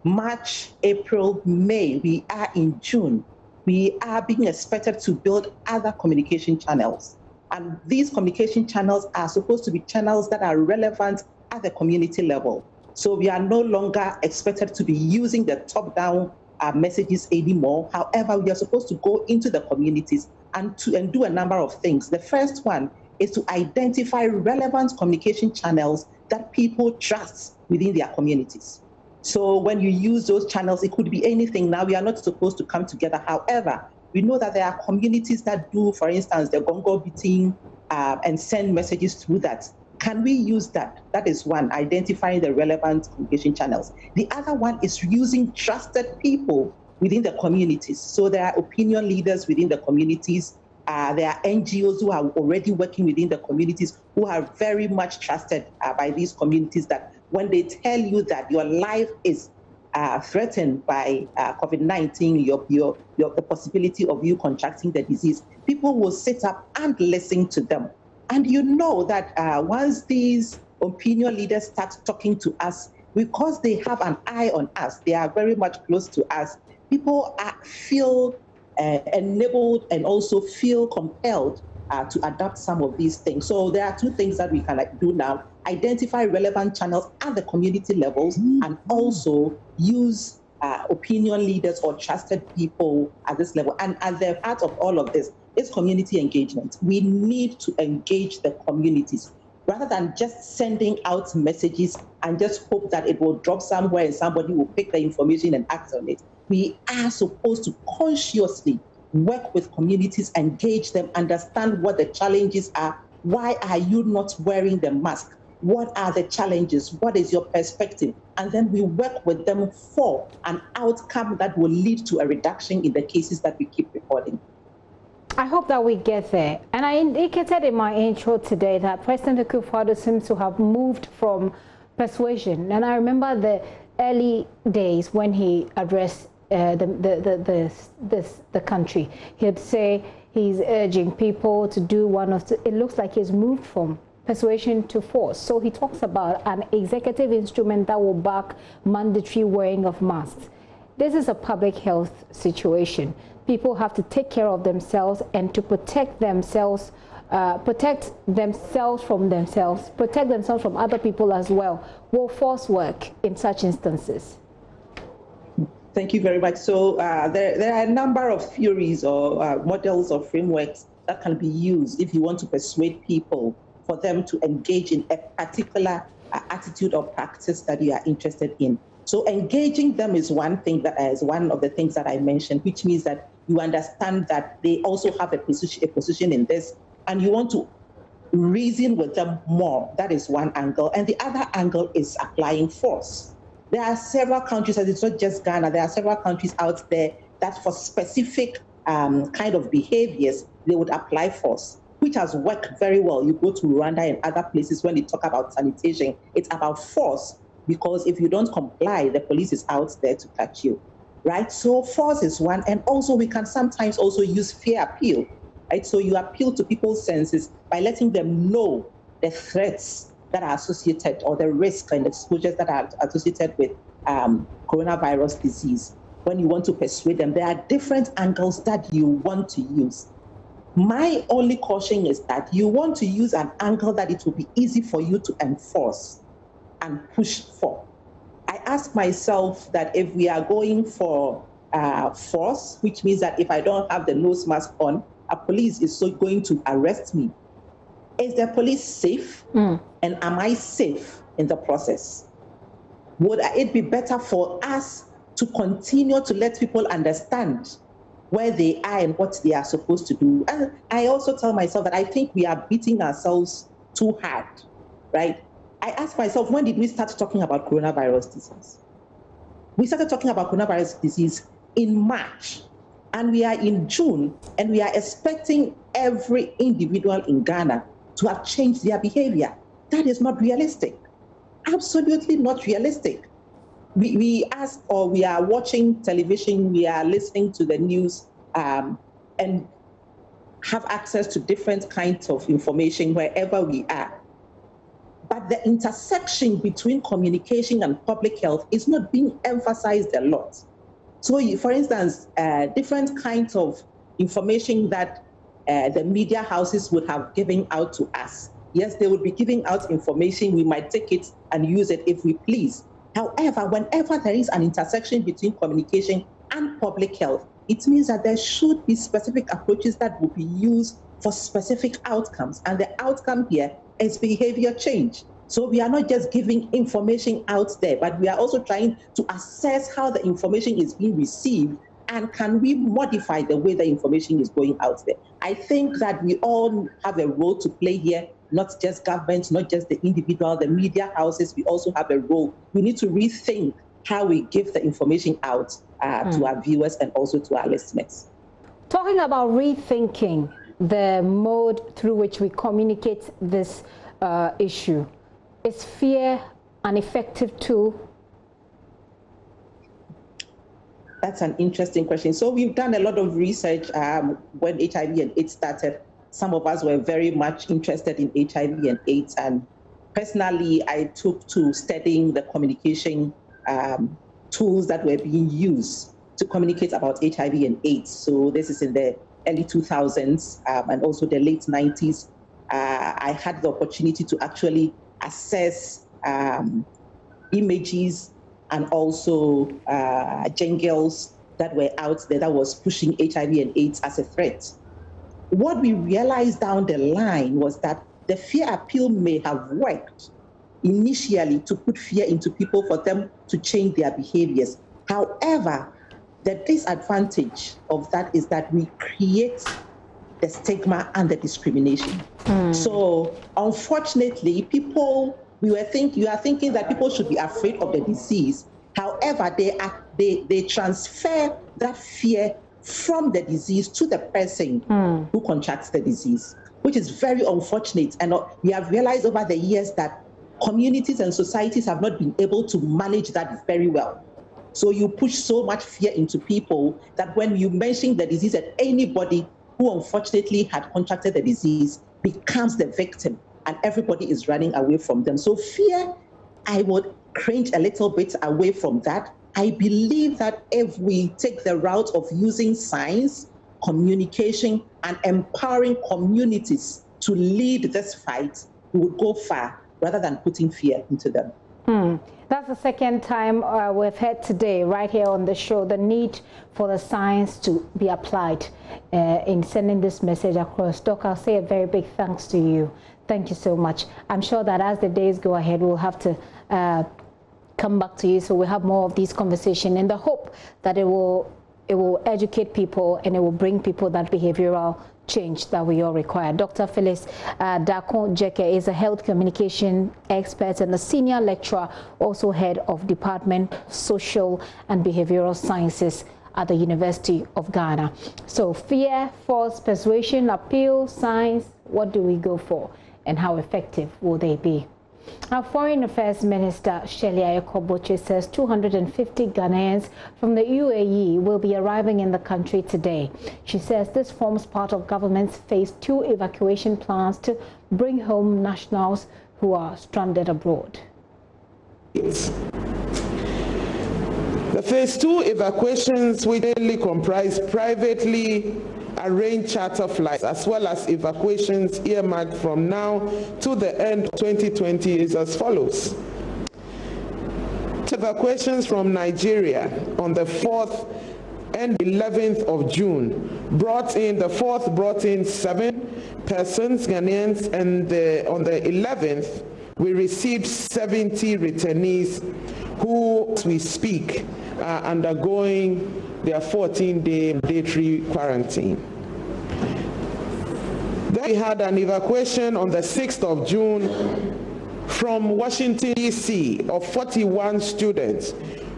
March, April, May, we are in June. We are being expected to build other communication channels. And these communication channels are supposed to be channels that are relevant at the community level. So we are no longer expected to be using the top-down messages anymore. However, we are supposed to go into the communities and do a number of things. The first one is to identify relevant communication channels that people trust within their communities. So when you use those channels, it could be anything. Now, we are not supposed to come together. However, we know that there are communities that do, for instance, the gongo beating and send messages through that. Can we use that? That is one, identifying the relevant communication channels. The other one is using trusted people within the communities. So there are opinion leaders within the communities. There are NGOs who are already working within the communities who are very much trusted by these communities, that when they tell you that your life is threatened by COVID-19, the possibility of you contracting the disease, people will sit up and listen to them. And you know that once these opinion leaders start talking to us, because they have an eye on us, they are very much close to us, people feel enabled and also feel compelled to adapt some of these things. So there are two things that we can do now: identify relevant channels at the community levels and also use opinion leaders or trusted people at this level. And at the heart of all of this is community engagement. We need to engage the communities rather than just sending out messages and just hope that it will drop somewhere and somebody will pick the information and act on it. We are supposed to consciously work with communities, engage them, understand what the challenges are. Why are you not wearing the mask? What are the challenges? What is your perspective? And then we work with them for an outcome that will lead to a reduction in the cases that we keep recording. I hope that we get there. And I indicated in my intro today that President Akufo-Addo seems to have moved from persuasion. And I remember the early days when he addressed the country. He'd say he's urging people to do it looks like he's moved from persuasion to force. So he talks about an executive instrument that will back mandatory wearing of masks. This is a public health situation. People have to take care of themselves, and to protect themselves from other people as well. Will force work in such instances? Thank you very much. So there are a number of theories or models or frameworks that can be used if you want to persuade people for them to engage in a particular attitude or practice that you are interested in. So engaging them is one thing, that is one of the things that I mentioned, which means that you understand that they also have a position in this, and you want to reason with them more. That is one angle. And the other angle is applying force. There are several countries, and it's not just Ghana, there are several countries out there that for specific kind of behaviors, they would apply force, which has worked very well. You go to Rwanda and other places, when they talk about sanitation, it's about force, because if you don't comply, the police is out there to catch you, right? So force is one, and also we can sometimes also use fear appeal, right? So you appeal to people's senses by letting them know the threats that are associated, or the risks and exposures that are associated with coronavirus disease. When you want to persuade them, there are different angles that you want to use. My only caution is that you want to use an angle that it will be easy for you to enforce and push for. I ask myself that if we are going for force, which means that if I don't have the nose mask on, a police is so going to arrest me. Is the police safe? And am I safe in the process? Would it be better for us to continue to let people understand where they are and what they are supposed to do? And I also tell myself that I think we are beating ourselves too hard, right? I ask myself, when did we start talking about coronavirus disease? We started talking about coronavirus disease in March, and we are in June, and we are expecting every individual in Ghana to have changed their behavior. That is not realistic. Absolutely not realistic. We ask, or we are watching television, we are listening to the news, and have access to different kinds of information wherever we are. But the intersection between communication and public health is not being emphasized a lot. So, for instance, different kinds of information that the media houses would have given out to us. Yes, they would be giving out information. We might take it and use it if we please. However, whenever there is an intersection between communication and public health, it means that there should be specific approaches that will be used for specific outcomes. And the outcome here is behavior change. So we are not just giving information out there, but we are also trying to assess how the information is being received, and can we modify the way the information is going out there. I think that we all have a role to play here, not just governments, not just the individual, the media houses. We also have a role. We need to rethink how we give the information out to our viewers and also to our listeners. Talking about rethinking the mode through which we communicate this issue, is fear an effective tool? That's an interesting question. So we've done a lot of research when HIV and AIDS started. Some of us were very much interested in HIV and AIDS, and personally, I took to studying the communication tools that were being used to communicate about HIV and AIDS. So this is in the early 2000s and also the late 90s. I had the opportunity to actually assess images and also jingles that were out there that was pushing HIV and AIDS as a threat. What we realized down the line was that the fear appeal may have worked initially to put fear into people for them to change their behaviors. However, the disadvantage of that is that we create the stigma and the discrimination. So unfortunately, you are thinking that people should be afraid of the disease. However, they transfer that fear from the disease to the person who contracts the disease, which is very unfortunate. And we have realized over the years that communities and societies have not been able to manage that very well. So you push so much fear into people that when you mention the disease, that anybody who unfortunately had contracted the disease becomes the victim, and everybody is running away from them. So fear, I would cringe a little bit away from that. I believe that if we take the route of using science, communication, and empowering communities to lead this fight, we would go far rather than putting fear into them. That's the second time we've heard today, right here on the show, the need for the science to be applied in sending this message across. Doc, I'll say a very big thanks to you. Thank you so much. I'm sure that as the days go ahead, we'll have to come back to you, so we'll have more of these conversations in the hope that it will educate people and it will bring people that behavioral change that we all require. Dr. Phyllis Dakon Jeke is a health communication expert and a senior lecturer, also head of Department Social and Behavioral Sciences at the University of Ghana. So fear, false persuasion, appeal, science, what do we go for and how effective will they be? Our Foreign Affairs Minister Shirley Ayokoboche says 250 Ghanaians from the UAE will be arriving in the country today. She says this forms part of government's phase 2 evacuation plans to bring home nationals who are stranded abroad. The phase 2 evacuations, which mainly comprise privately arranged charter flights as well as evacuations earmarked from now to the end of 2020, is as follows. Evacuations from Nigeria on the 4th and 11th of June the 4th brought in 7 persons, Ghanaians, and on the 11th we received 70 returnees who, as we speak, are undergoing their 14-day mandatory quarantine. Then we had an evacuation on the 6th of June from Washington, D.C. of 41 students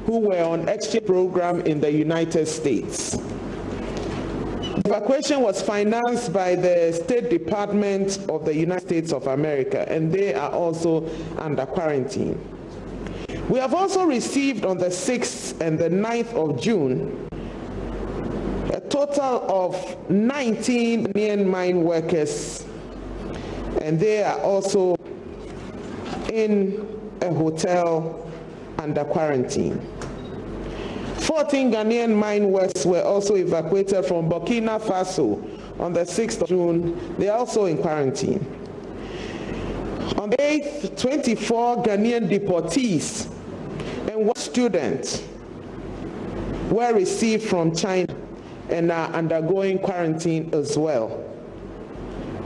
who were on exchange program in the United States. The evacuation was financed by the State Department of the United States of America, and they are also under quarantine. We have also received on the 6th and the 9th of June a total of 19 Ghanaian mine workers, and they are also in a hotel under quarantine. 14 Ghanaian mine workers were also evacuated from Burkina Faso on the 6th of June. They are also in quarantine. On the 8th, 24 Ghanaian deportees and 1 student were received from China and are undergoing quarantine as well.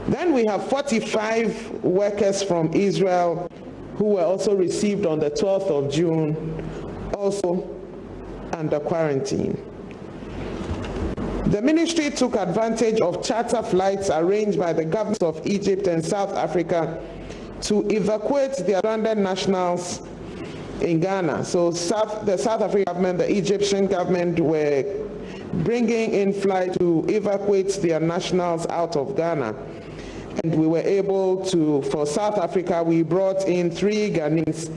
Then we have 45 workers from Israel who were also received on the 12th of June, also under quarantine. The ministry took advantage of charter flights arranged by the governments of Egypt and South Africa to evacuate their stranded nationals in Ghana. So the South African government, the Egyptian government were bringing in flights to evacuate their nationals out of Ghana. And we were able to, for South Africa, we brought in 3 Ghanaians,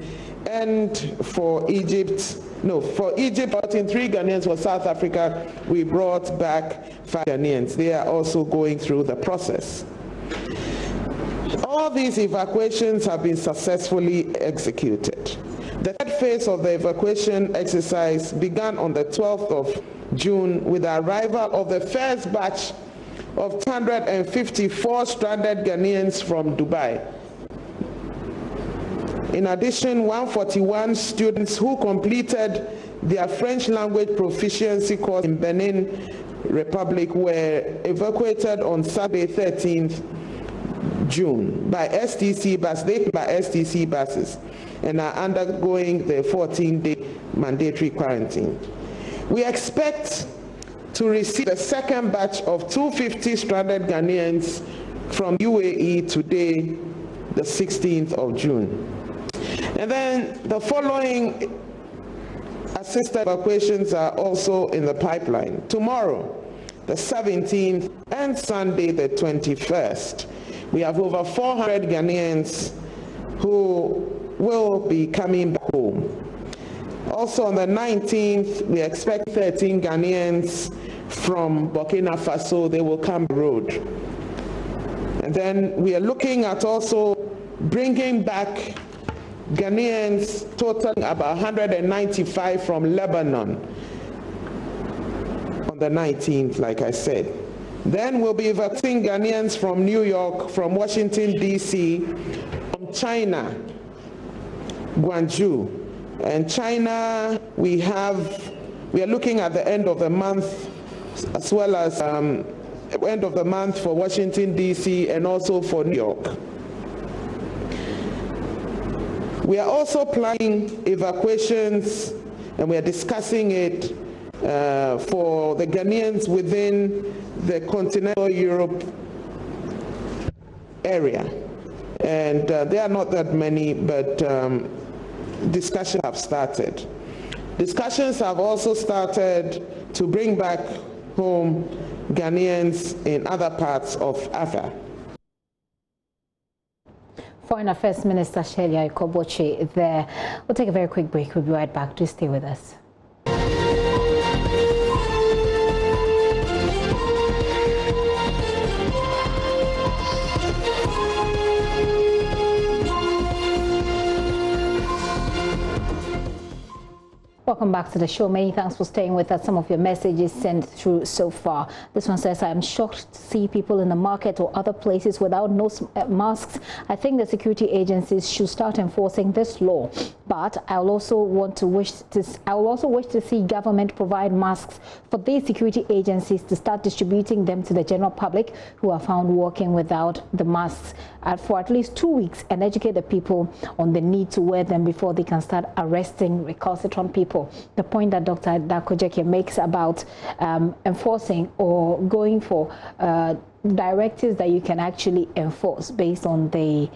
and for Egypt brought in 3 Ghanaians. For South Africa, we brought back 5 Ghanaians. They are also going through the process. All these evacuations have been successfully executed. The third phase of the evacuation exercise began on the 12th of June with the arrival of the first batch of 254 stranded Ghanaians from Dubai. In addition, 141 students who completed their French language proficiency course in Benin Republic were evacuated on Saturday 13th June by STC buses and are undergoing the 14-day mandatory quarantine. We expect to receive the second batch of 250 stranded Ghanaians from UAE today, the 16th of June. And then the following assisted evacuations are also in the pipeline. Tomorrow, the 17th, and Sunday, the 21st, we have over 400 Ghanaians who will be coming back home. Also on the 19th, we expect 13 Ghanaians from Burkina Faso. They will come by road. And then we are looking at also bringing back Ghanaians, totaling about 195 from Lebanon on the 19th, like I said. Then we'll be evacuating Ghanaians from New York, from Washington, D.C., from China, Guangzhou, And China, we are looking at the end of the month, as well as end of the month for Washington, D.C., and also for New York. We are also planning evacuations, and we are discussing it for the Ghanaians within the continental Europe area. And there are not that many, but discussions have started. Discussions have also started to bring back home Ghanaians in other parts of Africa. Foreign Affairs Minister Shelia Ikobochi there. We'll take a very quick break. We'll be right back. Do stay with us. Welcome back to the show. Many thanks for staying with us. Some of your messages sent through so far. This one says, I am shocked to see people in the market or other places without masks. I think the security agencies should start enforcing this law. But I will also wish to see government provide masks for these security agencies to start distributing them to the general public who are found walking without the masks for at least 2 weeks, and educate the people on the need to wear them before they can start arresting recalcitrant people. The point that Dr. Dakojeke makes about enforcing or going for directives that you can actually enforce based on the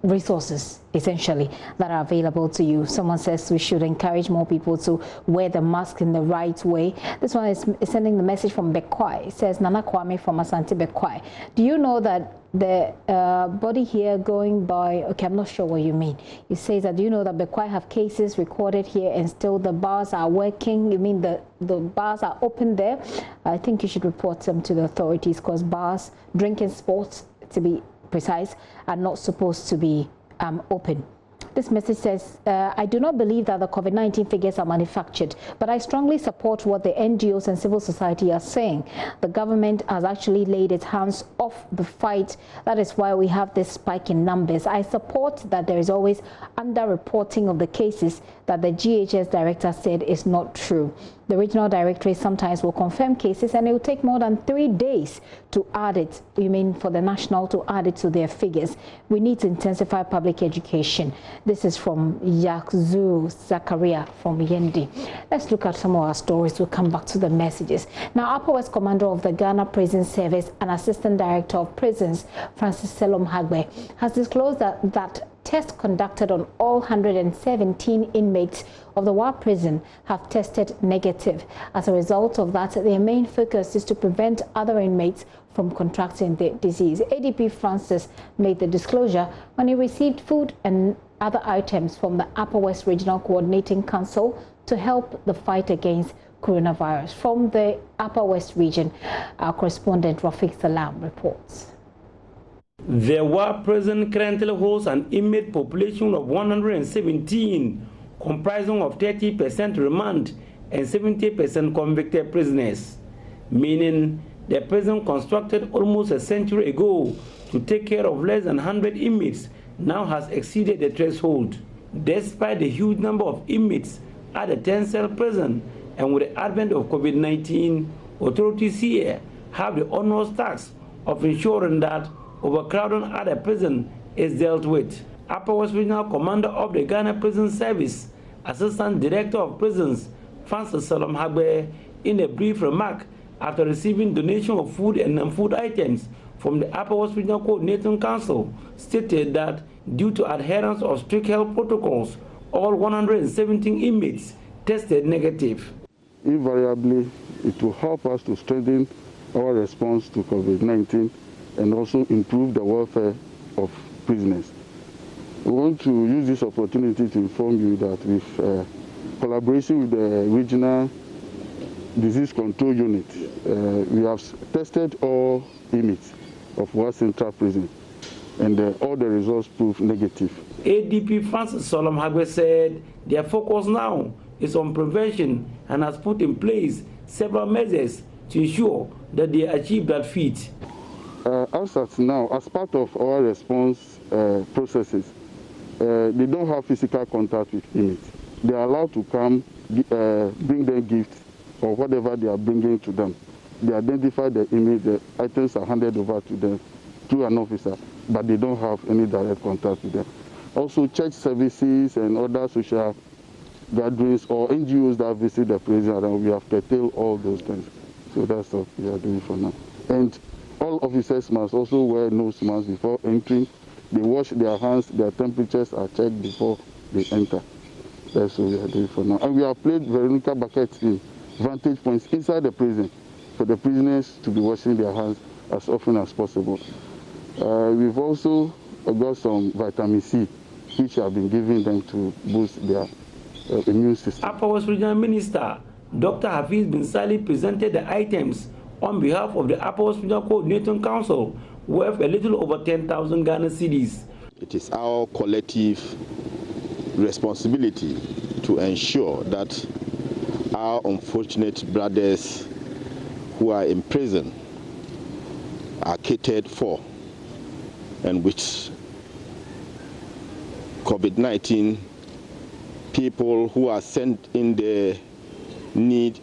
resources essentially that are available to you. Someone says we should encourage more people to wear the mask in the right way. This one is sending the message from Bekwai. It says, Nana Kwame from Asante Bekwai. Do you know that the body here going by, okay, I'm not sure what you mean. It says that, do you know that Bekwai have cases recorded here and still the bars are working? You mean the bars are open there? I think you should report them to the authorities, because bars, drinking spots, to be precise, are not supposed to be open. This message says, I do not believe that the COVID-19 figures are manufactured, but I strongly support what the NGOs and civil society are saying. The government has actually laid its hands off the fight. That is why we have this spike in numbers. I support that there is always underreporting of the cases that the GHS director said is not true. The regional directorate sometimes will confirm cases, and it will take more than 3 days to add it. You mean for the national to add it to their figures? We need to intensify public education. This is from Yakzu Zakaria from Yendi. Let's look at some of our stories. We'll come back to the messages. Now, Upper West Commander of the Ghana Prison Service and Assistant Director of Prisons, Francis Selom Hagbe, has disclosed that tests conducted on all 117 inmates of the Wa prison have tested negative. As a result of that, their main focus is to prevent other inmates from contracting the disease. ADP Francis made the disclosure when he received food and other items from the Upper West Regional Coordinating Council to help the fight against coronavirus. From the Upper West region, our correspondent Rafiq Salam reports. The Wa prison currently holds an inmate population of 117, comprising of 30% remand and 70% convicted prisoners, meaning the prison constructed almost a century ago to take care of less than 100 inmates now has exceeded the threshold. Despite the huge number of inmates at the 10-cell prison, and with the advent of COVID-19, authorities here have the onerous task of ensuring that overcrowding at the prison is dealt with. Upper West Regional Commander of the Ghana Prison Service, Assistant Director of Prisons, Francis Selom Hagbe, in a brief remark after receiving donation of food and non-food items from the Upper West Regional Coordinating Council, stated that due to adherence of strict health protocols, all 117 inmates tested negative. Invariably, it will help us to strengthen our response to COVID-19 and also improve the welfare of prisoners. We want to use this opportunity to inform you that with collaboration with the Regional Disease Control Unit, we have tested all inmates of Wa Central Prison, and all the results prove negative. ADP Francis Selom Hagbe said their focus now is on prevention and has put in place several measures to ensure that they achieve that feat. As at now, as part of our response processes, they don't have physical contact with inmates. They are allowed to come, bring them gifts or whatever they are bringing to them. They identify the inmates, the items are handed over to them through an officer, but they don't have any direct contact with them. Also, church services and other social gatherings or NGOs that visit the prison, and we have curtailed all those things. So that's what we are doing for now. And all officers must also wear nose masks before entering. They wash their hands, their temperatures are checked before they enter. That's what we are doing for now. And we have placed Veronica buckets in vantage points inside the prison for the prisoners to be washing their hands as often as possible. We've also got some vitamin C, which have been giving them to boost their immune system. Upper West Regional Minister Dr. Hafiz Bin Salih presented the items on behalf of the Upper West Regional Coordinating Council, worth a little over 10,000 Ghana cedis. It is our collective responsibility to ensure that our unfortunate brothers who are in prison are catered for, and which COVID-19 people who are sent in there need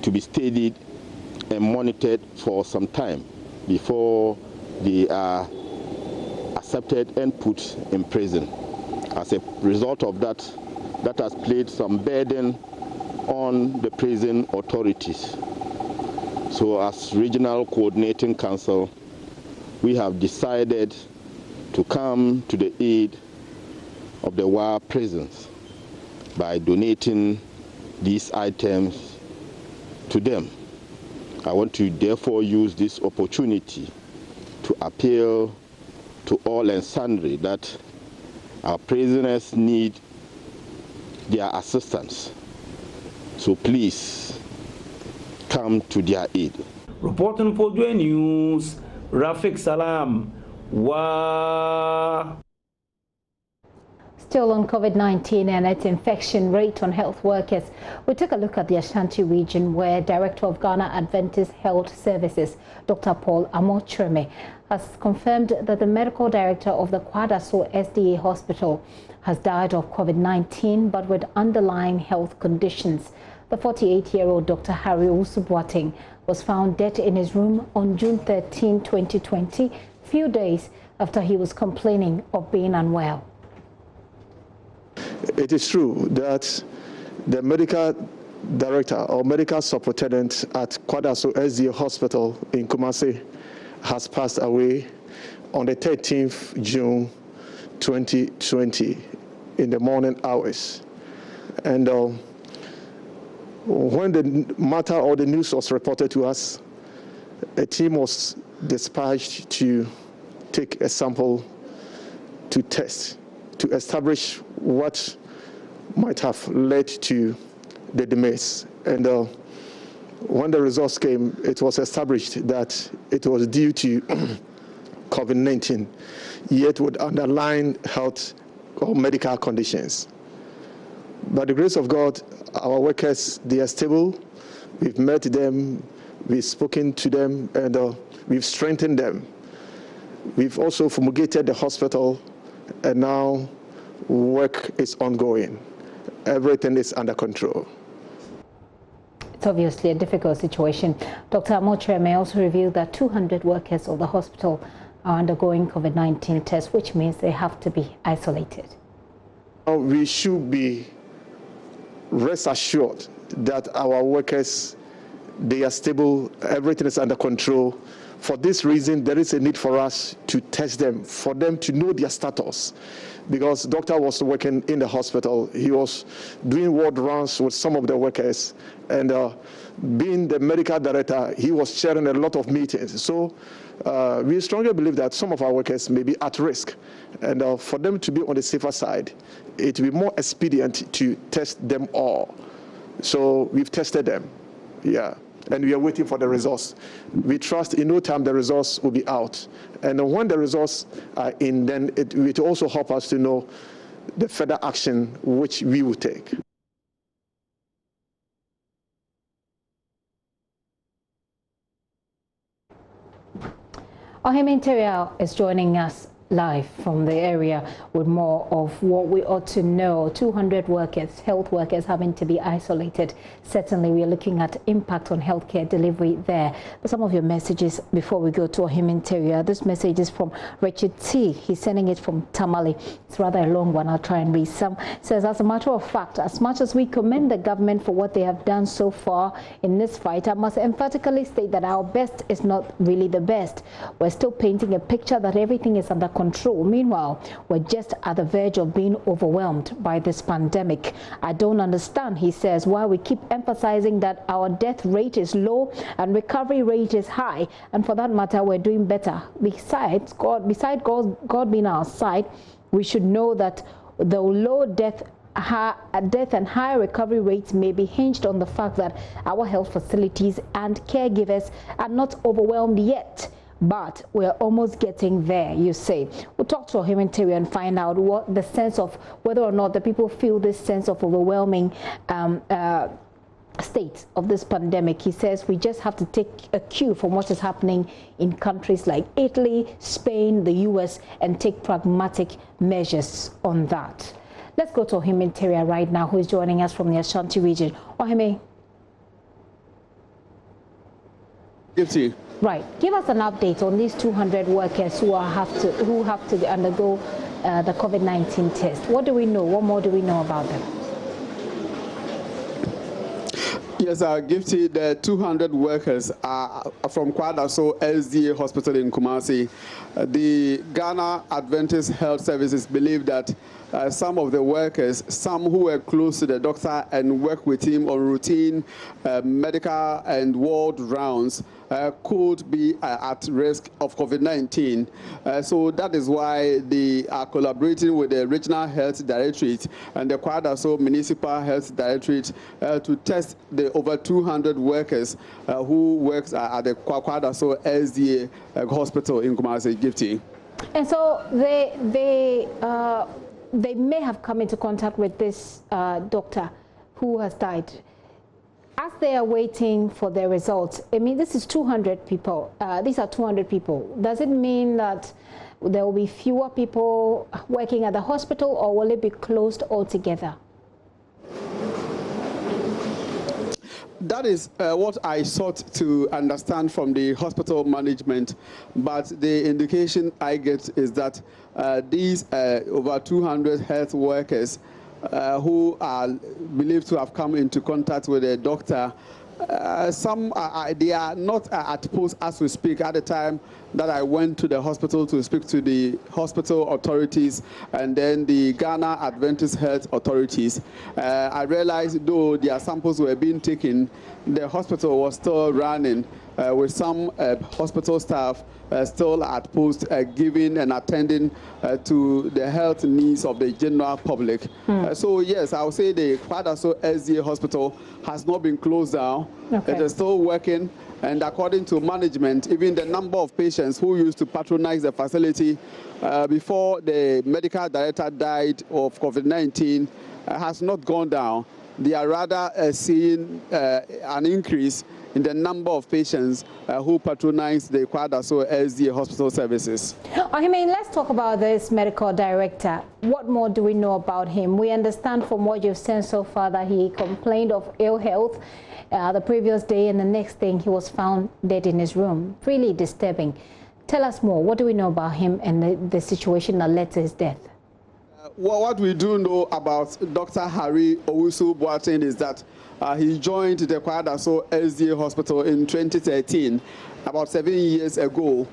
to be studied and monitored for some time before they are accepted and put in prison. As a result of that, that has placed some burden on the prison authorities. So as Regional Coordinating Council, we have decided to come to the aid of the WA prisons by donating these items to them. I want to therefore use this opportunity to appeal to all and sundry that our prisoners need their assistance. So please come to their aid. Reporting for JoyNews, Rafik Salam. Wow. Still on COVID-19 and its infection rate on health workers, we take a look at the Ashanti region, where Director of Ghana Adventist Health Services, Dr. Paul Amotreme, has confirmed that the medical director of the Kwadaso SDA Hospital has died of COVID-19, but with underlying health conditions. The 48-year-old Dr. Harry Usubuating was found dead in his room on June 13, 2020, few days after he was complaining of being unwell. It is true that the medical director or medical superintendent at Kwadaso SDA Hospital in Kumasi has passed away on the 13th June 2020 in the morning hours. And when the matter or the news was reported to us, a team was dispatched to take a sample to test, to establish what might have led to the demise. And when the results came, it was established that it was due to COVID-19, yet with underlying health or medical conditions. By the grace of God, our workers, they are stable. We've met them, we've spoken to them, and we've strengthened them. We've also fumigated the hospital, and now work is ongoing. Everything is under control. It's obviously a difficult situation. Dr. Amotreme also revealed that 200 workers of the hospital are undergoing COVID-19 tests, which means they have to be isolated. We should be rest assured that our workers, they are stable, everything is under control. For this reason, there is a need for us to test them, for them to know their status. Because the doctor was working in the hospital, he was doing ward rounds with some of the workers, and being the medical director, he was chairing a lot of meetings. So we strongly believe that some of our workers may be at risk, and for them to be on the safer side, it will be more expedient to test them all. So we've tested them, yeah. And we are waiting for the results. We trust in no time the results will be out. And when the results are in, then it will also help us to know the further action which we will take. Ohim Interior is joining us live from the area with more of what we ought to know. 200 workers, health workers having to be isolated. Certainly, we are looking at impact on healthcare delivery there. But some of your messages before we go to Ohim Interior. This message is from Richard T. He's sending it from Tamale. It's rather a long one. I'll try and read some. It says, as a matter of fact, as much as we commend the government for what they have done so far in this fight, I must emphatically state that our best is not really the best. We're still painting a picture that everything is under control. Meanwhile, we're just at the verge of being overwhelmed by this pandemic. I don't understand, he says, why we keep emphasizing that our death rate is low and recovery rate is high, and for that matter, we're doing better. Besides God being our side, we should know that the low death and high recovery rates may be hinged on the fact that our health facilities and caregivers are not overwhelmed yet. But we're almost getting there, you say. We'll talk to Ohim Interior and find out what the sense of whether or not the people feel this sense of overwhelming state of this pandemic. He says we just have to take a cue from what is happening in countries like Italy, Spain, the US, and take pragmatic measures on that. Let's go to Ohim Interior right now, who is joining us from the Ashanti region. Ohim. Right. Give us an update on these 200 workers who have to undergo the COVID-19 test. What do we know? What more do we know about them? Yes, Gifty, the 200 workers are from Kwadaso SDA Hospital in Kumasi. The Ghana Adventist Health Services believe that some of the workers, some who were close to the doctor and worked with him on routine medical and ward rounds, could be at risk of COVID-19. So that is why they are collaborating with the Regional Health Directorate and the Kwadaso Municipal Health Directorate to test the over 200 workers who works at the Kwadaso SDA Hospital in Kumasi, Gifty. And so they may have come into contact with this doctor who has died. As they are waiting for their results, I mean, this is 200 people. These are 200 people. Does it mean that there will be fewer people working at the hospital, or will it be closed altogether? That is what I sought to understand from the hospital management, but the indication I get is that these over 200 health workers who are believed to have come into contact with a doctor, they are not at post as we speak. At the time that I went to the hospital to speak to the hospital authorities and then the Ghana Adventist Health authorities, I realized though their samples were being taken, the hospital was still running with some hospital staff still at post giving and attending to the health needs of the general public. So yes, I would say the Kwadaso SDA hospital has not been closed down. Okay. It is still working, and according to management, even the number of patients who used to patronize the facility before the medical director died of COVID-19 has not gone down. They are rather seeing an increase in the number of patients who patronize the Kwadaso SDA hospital services. I mean, let's talk about this medical director. What more do we know about him? We understand from what you've said so far that he complained of ill health the previous day, and the next thing he was found dead in his room. Really disturbing. Tell us more. What do we know about him and the situation that led to his death? Well, what we do know about Dr. Harry Owusu Boateng is that he joined the Kwadaso SDA hospital in 2013, about 7 years ago,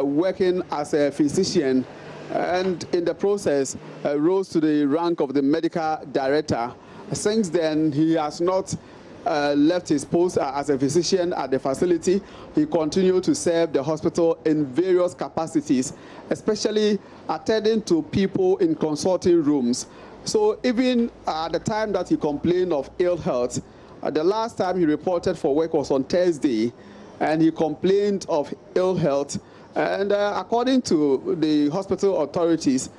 working as a physician, and in the process rose to the rank of the medical director. Since then, he has not left his post as a physician at the facility. He continued to serve the hospital in various capacities, especially attending to people in consulting rooms. So even at the time that he complained of ill health, the last time he reported for work was on Thursday, and he complained of ill health. And according to the hospital authorities,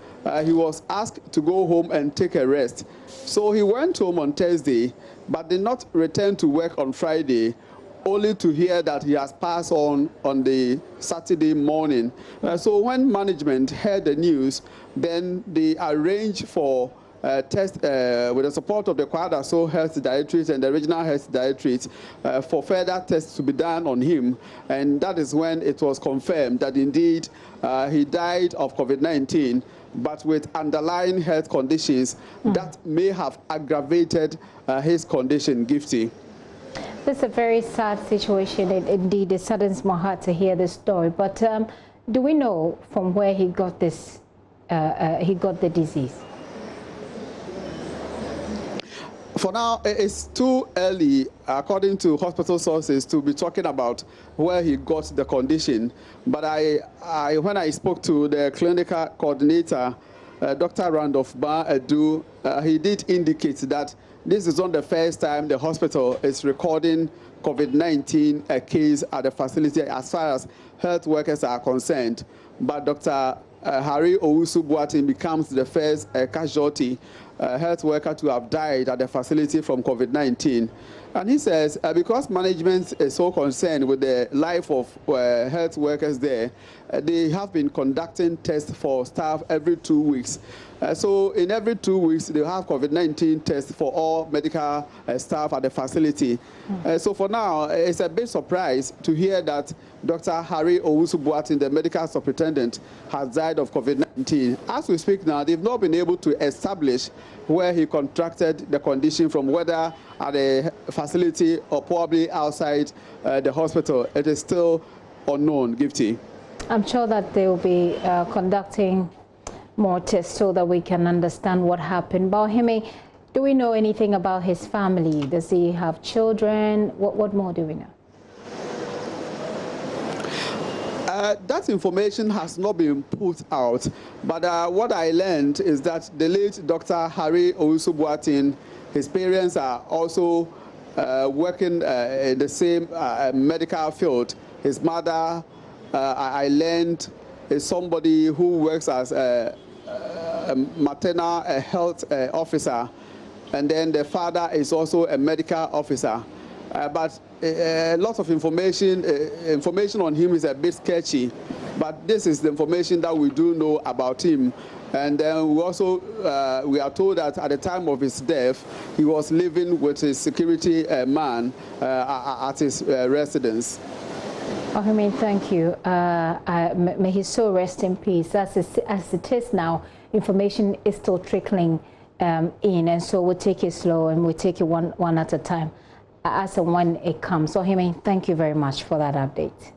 he was asked to go home and take a rest. So he went home on Thursday, but did not return to work on Friday. only to hear that he has passed on the Saturday morning. So when management heard the news, then they arranged for test with the support of the Kwadaso Health Directorate and the Regional Health Directorate for further tests to be done on him. And that is when it was confirmed that indeed he died of COVID-19, but with underlying health conditions that may have aggravated his condition, Gifty. This is a very sad situation. Indeed, it saddens my heart to hear this story. But do we know from where he got this? He got the disease? For now, it's too early, according to hospital sources, to be talking about where he got the condition. But when I spoke to the clinical coordinator, Dr. Randolph Ba-Edu, he did indicate that this is not the first time the hospital is recording COVID-19 case at the facility as far as health workers are concerned. But Dr. Harry Owusu-Boateng becomes the first casualty health worker to have died at the facility from COVID-19. And he says because management is so concerned with the life of health workers there, they have been conducting tests for staff every 2 weeks. So in every 2 weeks, they have COVID-19 tests for all medical staff at the facility. So for now, it's a big surprise to hear that Dr. Harry Owusu-Boateng, the medical superintendent, has died of COVID-19. As we speak now, they've not been able to establish where he contracted the condition from, whether at a facility or probably outside the hospital. It is still unknown, Gifty. I'm sure that they will be conducting more tests so that we can understand what happened. Bahimi, do we know anything about his family? Does he have children? What more do we know? That information has not been put out, but what I learned is that the late Dr. Harry Owusu-Boateng, his parents are also working in the same medical field. His mother, I learned, is somebody who works as a maternal health officer, and then the father is also a medical officer. But a lot of information on him is a bit sketchy, but this is the information that we do know about him. And then we also we are told that at the time of his death, he was living with his security man at his residence. I mean, thank you. May his soul rest in peace. As it is now, information is still trickling in, and so we'll take it slow and we'll take it one at a time as and when it comes. So, I mean, thank you very much for that update.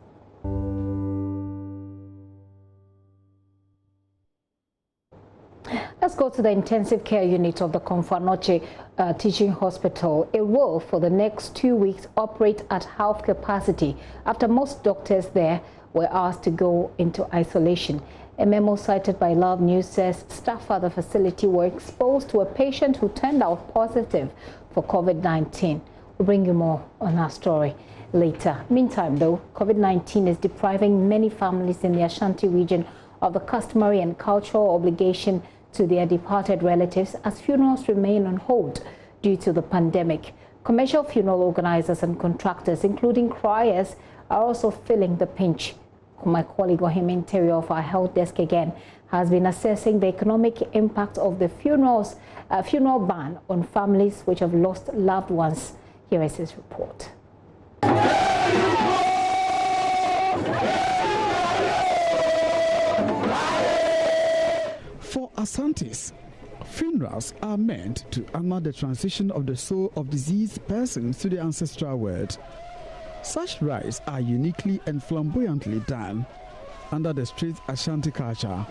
Let's go to the intensive care unit of the Komfo Anokye Teaching Hospital. It will, for the next 2 weeks, operate at half capacity after most doctors there were asked to go into isolation. A memo cited by Love News says staff at the facility were exposed to a patient who turned out positive for COVID-19. We'll bring you more on our story later. Meantime, though, COVID-19 is depriving many families in the Ashanti region of the customary and cultural obligation to their departed relatives as funerals remain on hold due to the pandemic. Commercial funeral organizers and contractors, including criers, are also feeling the pinch. My colleague Ohim Interior of our health desk again has been assessing the economic impact of the funeral ban on families which have lost loved ones. Here is his report. For Asantis, funerals are meant to honor the transition of the soul of deceased persons to the ancestral world. Such rites are uniquely and flamboyantly done under the strict Ashanti culture.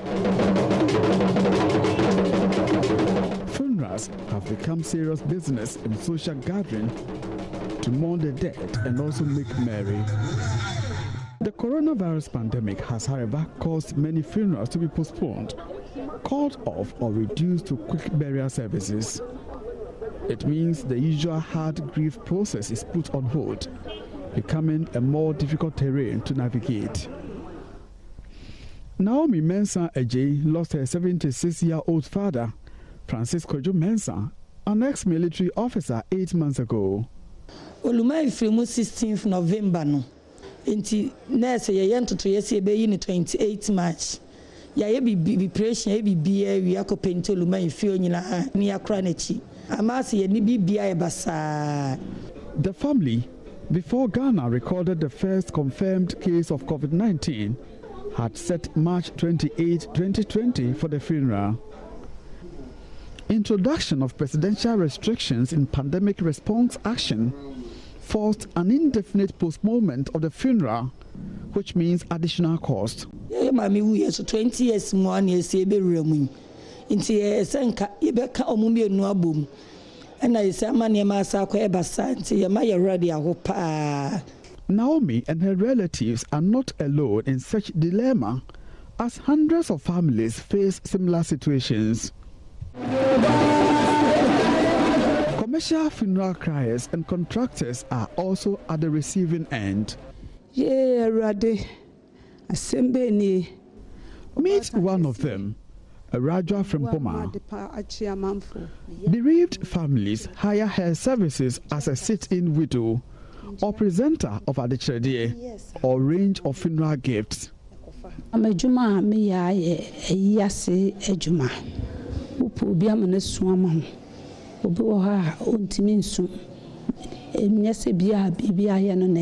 Funerals have become serious business in social gathering to mourn the dead and also make merry. The coronavirus pandemic has, however, caused many funerals to be postponed, called off or reduced to quick burial services. It means the usual hard grief process is put on hold, becoming a more difficult terrain to navigate. Naomi Mensah Ejay lost her 76-year-old father, Francis Kojo Mensah, an ex-military officer, 8 months ago. Oluma ifrimu 16th November no. Inti nurse ye yento to yesi ebe yi ni 28 March. Ya ye bi preparation ye bi bia wi akopento oluma ifio nyina ni akra na chi. Amasi ye ni bi bia e basa. The family, before Ghana recorded the first confirmed case of COVID-19, had set March 28, 2020 for the funeral. Introduction of presidential restrictions in pandemic response action forced an indefinite postponement of the funeral, which means additional cost. Mami we so 20 years more na ese be remu. Nti esenka yebeka omumbe nu abom. Na ese amane ma asa kwa ebasa nti ye ma ye ready aho pa. Naomi and her relatives are not alone in such dilemma, as hundreds of families face similar situations. Commercial funeral criers and contractors are also at the receiving end. Yeah, Rade. Meet one of them, a Raja from Poma. Bereaved families hire her services as a sit-in widow or presenter of Adichrede or range of funeral gifts. I'm a Juma, me, yase, a Juma. Upu biamane swamam. Oboha untiminsu. Emyase bia bibia ya no na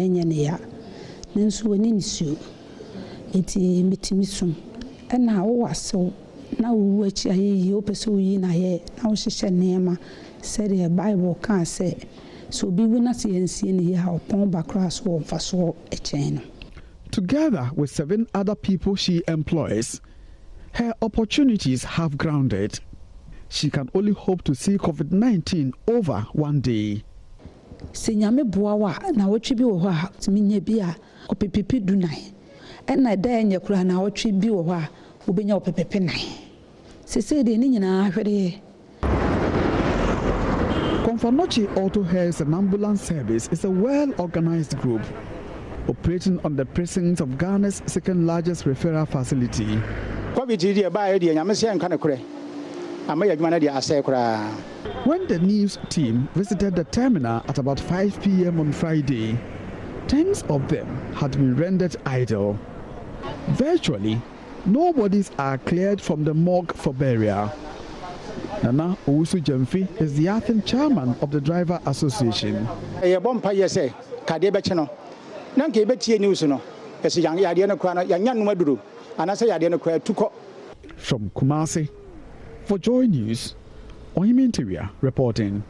nanso wani nsuo eti metimisum na wo waso na wo achi ayi opese oyi na ye na wo hyehyɛ neema sɛde Bible kan sɛ so bi wu na se yensie ne ya opon bakra so wo faso ekyɛn no. Together with 7 other people she employs, her opportunities have grounded. She can only hope to see COVID-19 over one day. Senyame boawa na wotwe bi wo ho a timinya bi a opepepe dunai ena da enye kura na wotwe bi wo ho a obenya opepepe nai sese de ni nyina hwere. Confanochi Auto Health and Ambulance Service is a well-organized group operating on the precincts of Ghana's second largest referral facility. When the news team visited the terminal at about 5 p.m. on Friday, tens of them had been rendered idle. Virtually, no bodies are cleared from the morgue for burial. Nana Owusu Jemfi is the acting chairman of the Driver Association. From Kumasi, for Joy News, Oyinmintiria reporting.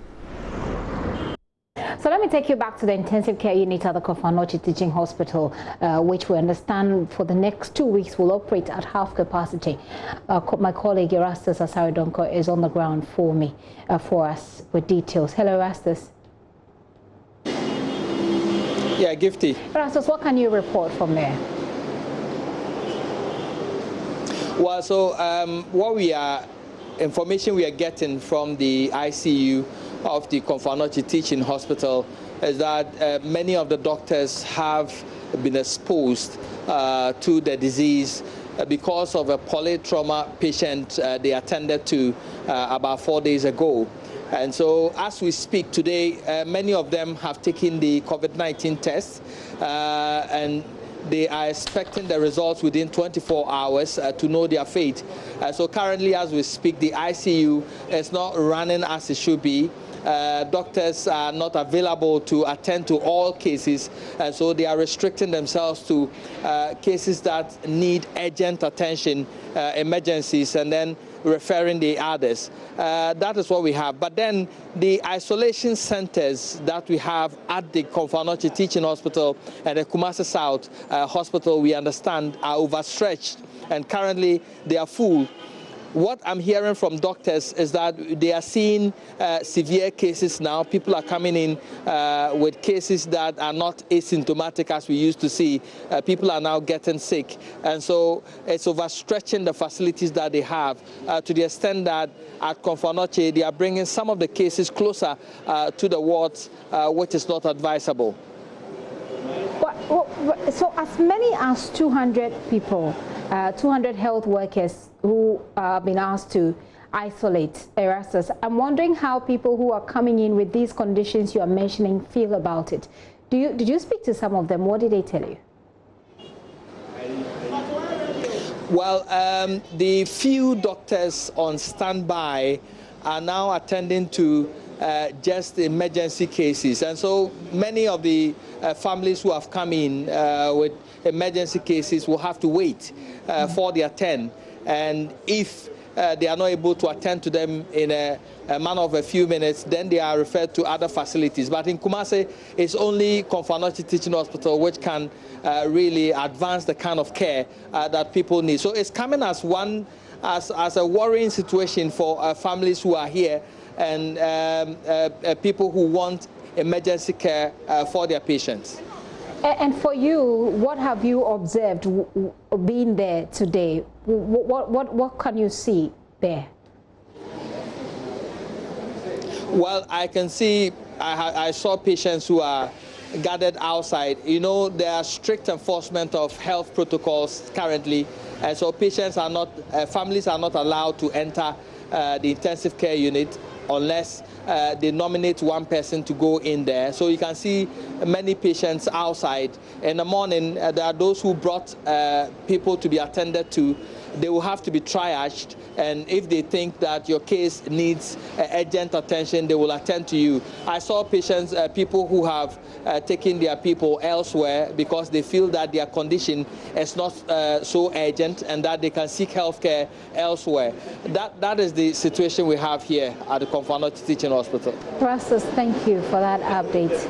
So let me take you back to the intensive care unit at the Confanochi Teaching Hospital, which we understand for the next 2 weeks will operate at half capacity. My colleague Erastus Asaridonko is on the ground for us with details. Hello, Erastus. Yeah, Gifty. Erastus, what can you report from there? Well, so information we are getting from the ICU of the Confanochi Teaching Hospital is that many of the doctors have been exposed to the disease because of a polytrauma patient they attended to about 4 days ago. And so as we speak today, many of them have taken the COVID-19 test and they are expecting the results within 24 hours to know their fate. So currently, as we speak, the ICU is not running as it should be. Doctors are not available to attend to all cases, and so they are restricting themselves to cases that need urgent attention, emergencies, and then referring the others. That is what we have. But then the isolation centers that we have at the Confanochi Teaching Hospital and the Kumasi South Hospital, we understand, are overstretched, and currently they are full. What I'm hearing from doctors is that they are seeing severe cases now. People are coming in with cases that are not asymptomatic as we used to see. People are now getting sick. And so it's overstretching the facilities that they have to the extent that at Confanochi, they are bringing some of the cases closer to the wards, which is not advisable. So as many as 200 people, 200 health workers who have been asked to isolate. Erastus, I'm wondering how people who are coming in with these conditions you are mentioning feel about it. Did you speak to some of them? What did they tell you? Well, the few doctors on standby are now attending to just emergency cases. And so many of the families who have come in with emergency cases will have to wait for their turn. And if they are not able to attend to them in a matter of a few minutes, then they are referred to other facilities. But in Kumasi, it's only Komfo Teaching Hospital which can really advance the kind of care that people need. So it's coming as as a worrying situation for families who are here and people who want emergency care for their patients. And for you, what have you observed being there today? What can you see there? Well, I can see, I saw patients who are gathered outside. You know, there are strict enforcement of health protocols currently, and so patients are not, families are not allowed to enter the intensive care unit unless they nominate one person to go in there. So you can see many patients outside. In the morning, there are those who brought people to be attended to. They will have to be triaged, and if they think that your case needs urgent attention, they will attend to you. I saw patients, people who have taken their people elsewhere because they feel that their condition is not so urgent and that they can seek health care elsewhere. That is the situation we have here at the Komfo Teaching Hospital. Erastus, thank you for that update.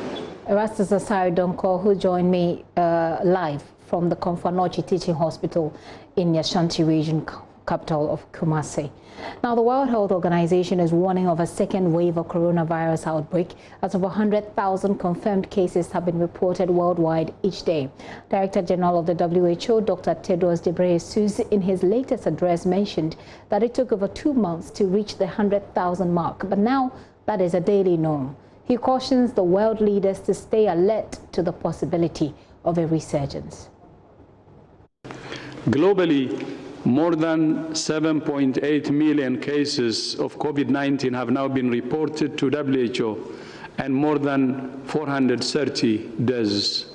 Erastus Asari Donko, who joined me live from the Komfo Teaching Hospital in the Ashanti region capital of Kumasi. Now, the World Health Organization is warning of a second wave of coronavirus outbreak as over 100,000 confirmed cases have been reported worldwide each day. Director General of the WHO, Dr. Tedros Ghebreyesus, in his latest address mentioned that it took over 2 months to reach the 100,000 mark, but now that is a daily norm. He cautions the world leaders to stay alert to the possibility of a resurgence. Globally, more than 7.8 million cases of COVID-19 have now been reported to WHO, and more than 430 deaths.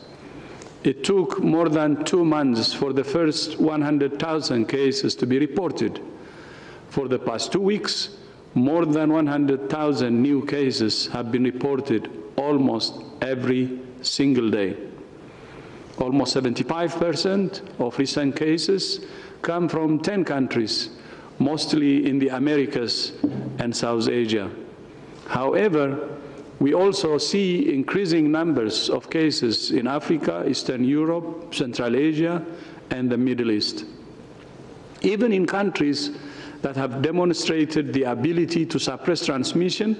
It took more than 2 months for the first 100,000 cases to be reported. For the past 2 weeks, more than 100,000 new cases have been reported almost every single day. Almost 75% of recent cases come from 10 countries, mostly in the Americas and South Asia. However, we also see increasing numbers of cases in Africa, Eastern Europe, Central Asia, and the Middle East. Even in countries that have demonstrated the ability to suppress transmission,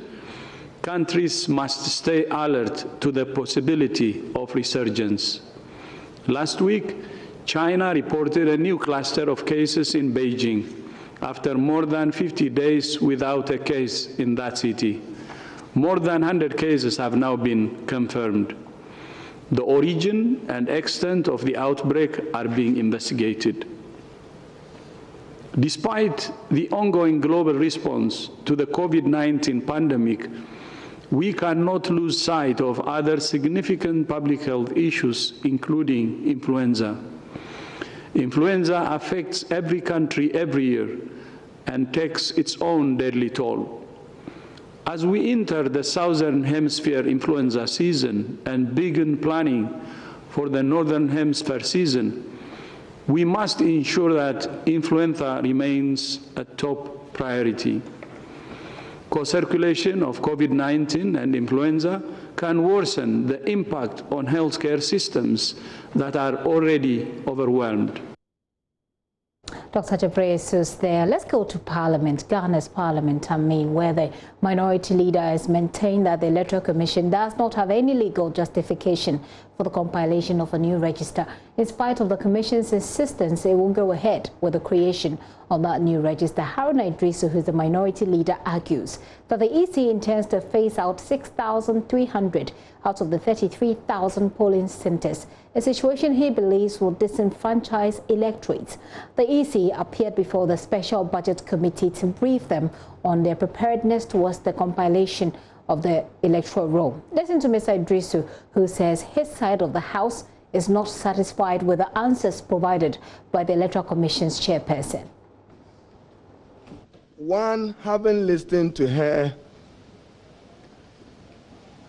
countries must stay alert to the possibility of resurgence. Last week, China reported a new cluster of cases in Beijing after more than 50 days without a case in that city. More than 100 cases have now been confirmed. The origin and extent of the outbreak are being investigated. Despite the ongoing global response to the COVID-19 pandemic, we cannot lose sight of other significant public health issues, including influenza. Influenza affects every country every year and takes its own deadly toll. As we enter the Southern Hemisphere influenza season and begin planning for the Northern Hemisphere season, we must ensure that influenza remains a top priority. Co-circulation of COVID-19 and influenza can worsen the impact on healthcare systems that are already overwhelmed. Dr. Ghebreyesus there. Let's go to Parliament, Ghana's Parliament, where the minority leader has maintained that the Electoral Commission does not have any legal justification for the compilation of a new register. In spite of the Commission's insistence, it will go ahead with the creation of that new register. Haruna Idrisu, who is the minority leader, argues that the EC intends to phase out 6,300 out of the 33,000 polling centres, a situation he believes will disenfranchise electorates. The EC APC appeared before the Special Budget Committee to brief them on their preparedness towards the compilation of the electoral roll. Listen to Mr. Idrisu, who says his side of the House is not satisfied with the answers provided by the Electoral Commission's chairperson. One, having listened to her,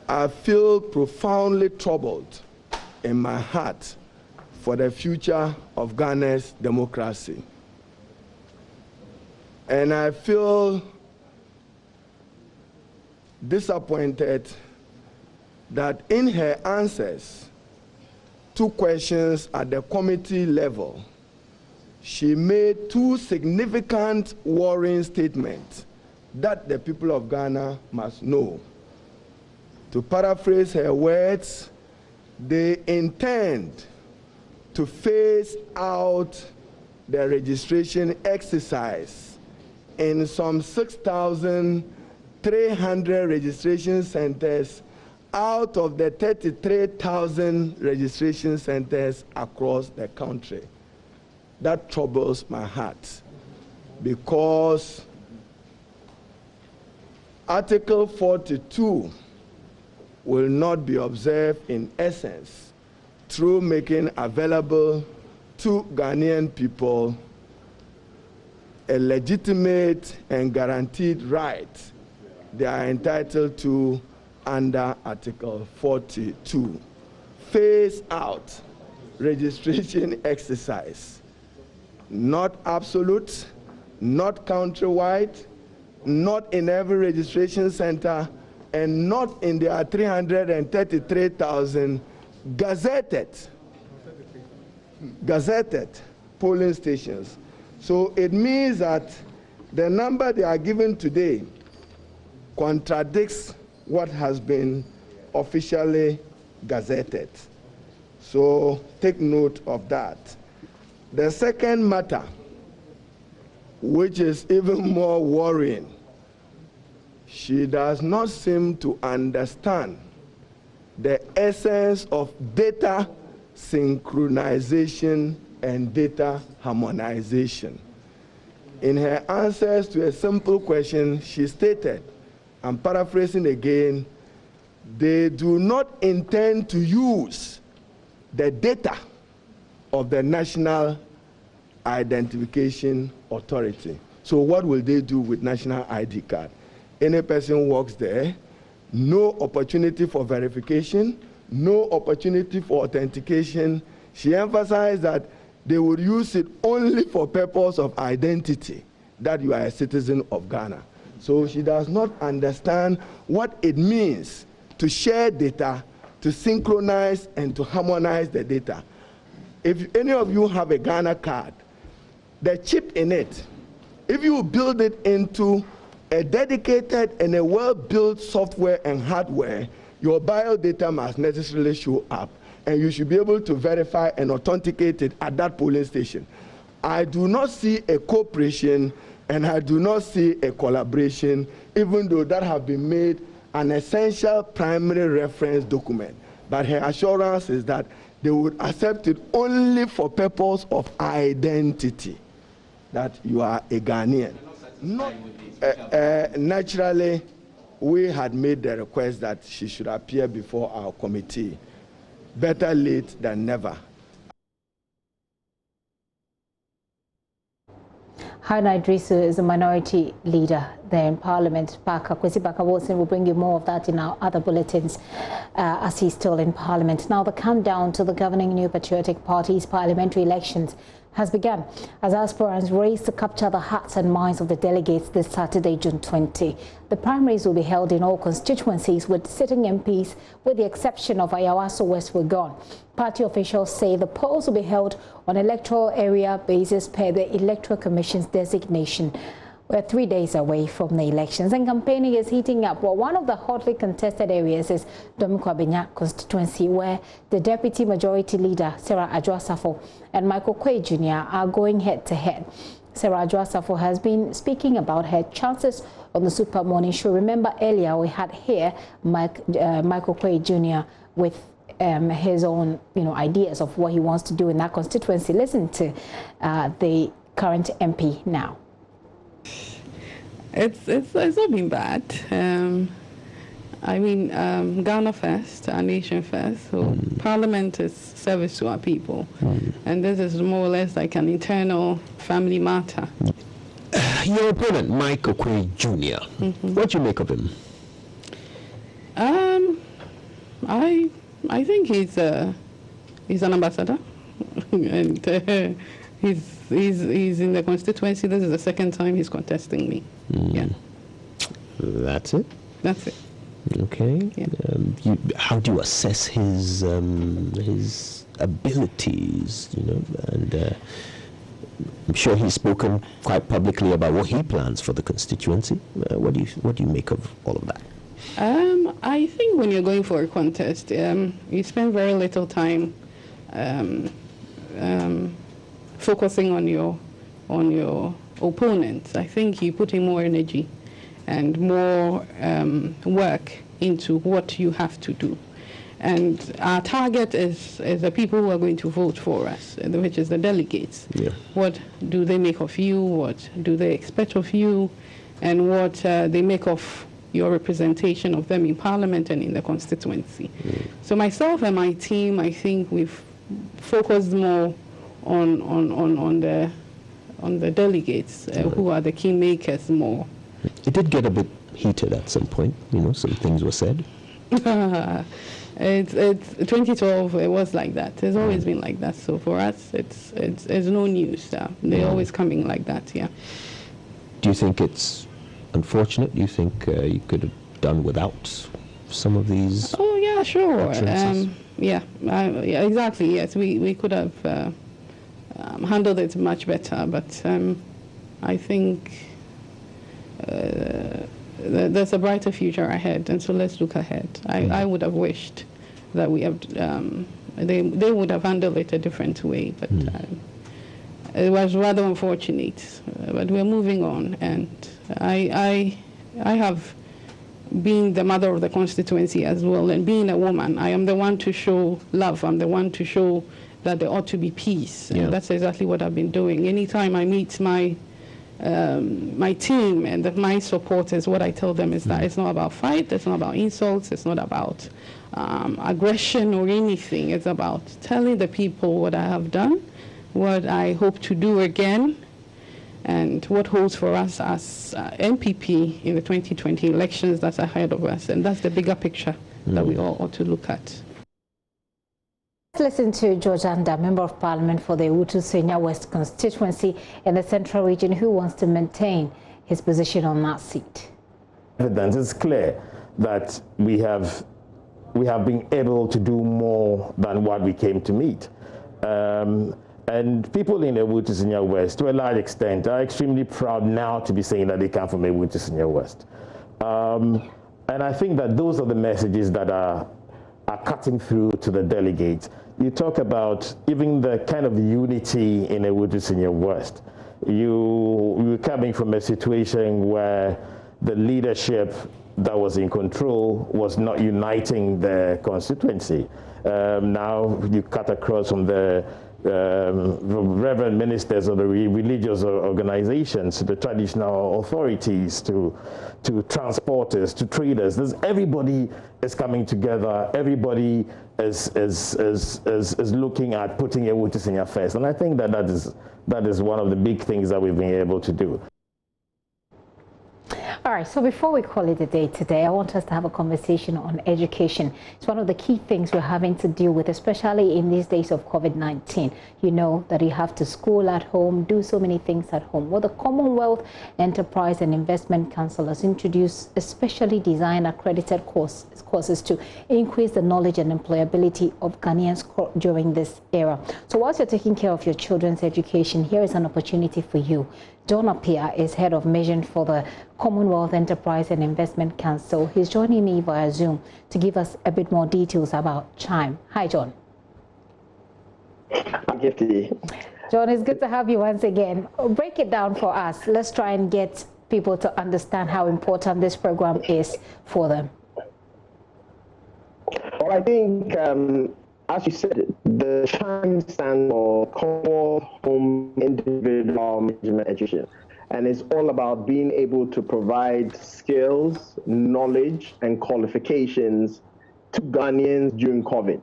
I feel profoundly troubled in my heart for the future of Ghana's democracy. And I feel disappointed that in her answers to questions at the committee level, she made two significant worrying statements that the people of Ghana must know. To paraphrase her words, they intend to phase out the registration exercise in some 6,300 registration centers out of the 33,000 registration centers across the country. That troubles my heart because Article 42 will not be observed in essence through making available to Ghanaian people a legitimate and guaranteed right they are entitled to under Article 42. Phase out registration exercise. Not absolute, not countrywide, not in every registration center, and not in the 333,000 gazetted polling stations. So it means that the number they are given today contradicts what has been officially gazetted. So take note of that. The second matter, which is even more worrying, she does not seem to understand the essence of data synchronization and data harmonization. In her answers to a simple question, she stated, I'm paraphrasing again, they do not intend to use the data of the National Identification Authority. So what will they do with National ID card? Any person walks there, no opportunity for verification, no opportunity for authentication. She emphasized that they would use it only for purpose of identity, that you are a citizen of Ghana. So she does not understand what it means to share data, to synchronize and to harmonize the data. If any of you have a Ghana card, the chip in it, if you build it into a dedicated and a well-built software and hardware, your bio data must necessarily show up, and you should be able to verify and authenticate it at that polling station. I do not see a cooperation and I do not see a collaboration, even though that have been made an essential primary reference document. But her assurance is that they would accept it only for purpose of identity, that you are a Ghanaian. Not, naturally, we had made the request that she should appear before our committee. Better late than never. Haruna Idrisu is a minority leader there in Parliament. Kwesi Baka-Wilson will bring you more of that in our other bulletins as he's still in Parliament. Now, the countdown to the governing New Patriotic Party's parliamentary elections has begun as aspirants race to capture the hearts and minds of the delegates this Saturday, June 20. The primaries will be held in all constituencies with sitting MPs, with the exception of Ayawaso West Wugon. Party officials say the polls will be held on electoral area basis per the Electoral Commission's designation. We're 3 days away from the elections and campaigning is heating up. Well, one of the hotly contested areas is Dominikwabenya constituency, where the Deputy Majority Leader, Sarah Adwoa-Safo, and Michael Quay Jr. are going head-to-head. Sarah Adwoa-Safo has been speaking about her chances on the Super Morning Show. Remember earlier we had here Michael Quay Jr. with his own ideas of what he wants to do in that constituency. Listen to the current MP now? It's not been bad. I mean, Ghana first, our nation first. So Parliament is service to our people. And this is more or less like an internal family matter. Your opponent, Mike Okwe Jr., what do you make of him? I think he's an ambassador. And he's in the constituency. This is the second time he's contesting me. Yeah. That's it? That's it. Okay. Yeah. How do you assess his abilities, you know, and I'm sure he's spoken quite publicly about what he plans for the constituency. What do you make of all of that? I think when you're going for a contest, you spend very little time focusing on your opponent. I think you put in more energy and more work into what you have to do. And our target is the people who are going to vote for us, which is the delegates. Yeah. What do they make of you? What do they expect of you? And what they make of your representation of them in Parliament and in the constituency. So myself and my team, I think we've focused more on the delegates who are the key makers more. It did get a bit heated at some point, you know, some things were said. It's 2012. It was like that. It's always been like that. So for us, it's no news. They're always coming like that. Yeah. Do you think it's unfortunate? Do you think you could have done without some of these? Oh yeah, sure. Yeah, exactly. Yes, we could have handled it much better. But I think there's a brighter future ahead, and so let's look ahead. I would have wished that we have they would have handled it a different way, but it was rather unfortunate. But we're moving on, and I have been the mother of the constituency as well, and being a woman, I am the one to show love. I'm the one to show that there ought to be peace. Yeah. And that's exactly what I've been doing. Anytime I meet my team and my supporters, what I tell them is that it's not about fight, it's not about insults, it's not about aggression or anything. It's about telling the people what I have done, what I hope to do again, and what holds for us as MPP in the 2020 elections that's ahead of us. And that's the bigger picture that we all ought to look at. Let's listen to George Anda, Member of Parliament for the Ewutu Senya West constituency in the Central Region, who wants to maintain his position on that seat. Evidence is clear that we have been able to do more than what we came to meet. And people in the Ewutu Senya West, to a large extent, are extremely proud now to be saying that they come from Ewutu Senya West. And I think that those are the messages that are cutting through to the delegates. You talk about even the kind of unity in Ewutu Senya West. You're coming from a situation where the leadership that was in control was not uniting the constituency. Now you cut across from the reverend ministers of the religious organizations, the traditional authorities, to transporters, to traders. Everybody is coming together. Everybody is looking at putting Ewutu Senya first, and I think that is one of the big things that we've been able to do. All right, so before we call it a day today, I want us to have a conversation on education. It's one of the key things we're having to deal with, especially in these days of COVID-19. You know that you have to school at home, do so many things at home. Well, the Commonwealth Enterprise and Investment Council has introduced especially designed accredited courses to increase the knowledge and employability of Ghanaians during this era. So whilst you're taking care of your children's education, here is an opportunity for you. John Apia is head of mission for the Commonwealth Enterprise and Investment Council. He's joining me via Zoom to give us a bit more details about CHIME. Hi, John. John, it's good to have you once again. Break it down for us. Let's try and get people to understand how important this program is for them. Well, I think as you said, the CHIME stands for Commonwealth Home Individual Management Education. And it's all about being able to provide skills, knowledge, and qualifications to Ghanaians during COVID.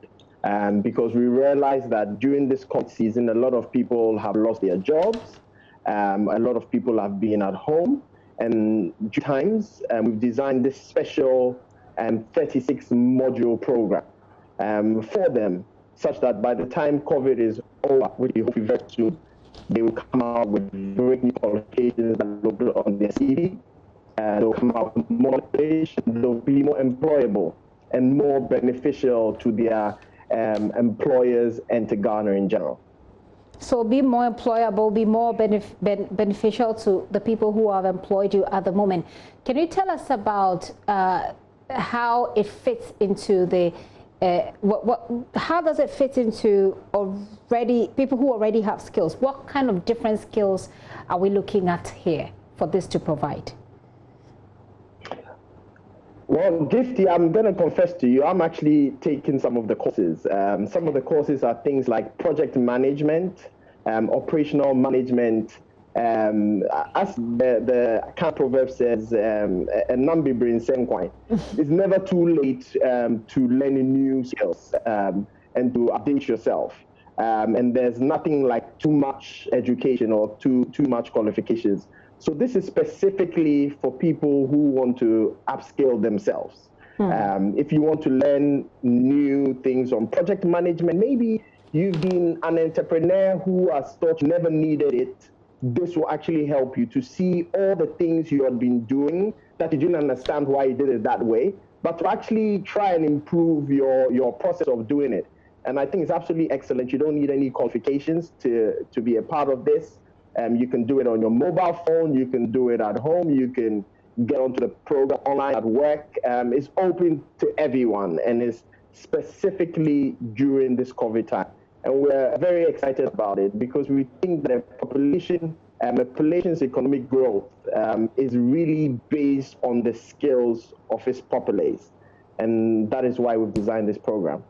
Because we realized that during this COVID season, a lot of people have lost their jobs. A lot of people have been at home. And due times, we've designed this special 36-module program for them, such that by the time COVID is over, which we hope very soon, they will come out with great new qualifications that will put on their CV. They'll come out with more knowledge, they'll be more employable and more beneficial to their employers and to Ghana in general. So be more employable, be more beneficial to the people who have employed you at the moment. Can you tell us about how it fits into the how does it fit into people who already have skills? What kind of different skills are we looking at here for this to provide? Well, Gifty, I'm going to confess to you, I'm actually taking some of the courses. Some of the courses are things like project management, operational management. As the account proverb says, it's never too late to learn new skills and to update yourself. And there's nothing like too much education or too much qualifications. So this is specifically for people who want to upskill themselves. If you want to learn new things on project management, maybe you've been an entrepreneur who has thought you never needed it. This will actually help you to see all the things you have been doing that you didn't understand why you did it that way, but to actually try and improve your process of doing it. And I think it's absolutely excellent. You don't need any qualifications to be a part of this. You can do it on your mobile phone. You can do it at home. You can get onto the program online at work. It's open to everyone, and it's specifically during this COVID time. And we're very excited about it because we think that the population's economic growth is really based on the skills of its populace. And that is why we've designed this program.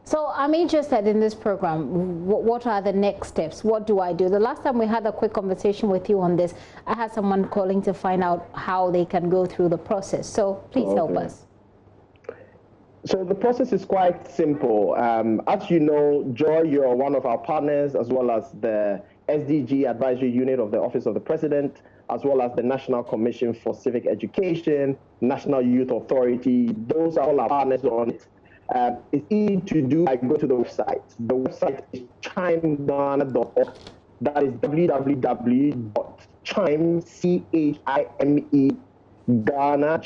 So I'm interested in this program. What are the next steps? What do I do? The last time we had a quick conversation with you on this, I had someone calling to find out how they can go through the process. So please help us. So the process is quite simple. As you know, Joy, you're one of our partners, as well as the SDG Advisory Unit of the Office of the President, as well as the National Commission for Civic Education, National Youth Authority. Those are all our partners on it. It's easy to do. I go to the website. The website is chimeghana.org. That is www.chime, Ghana,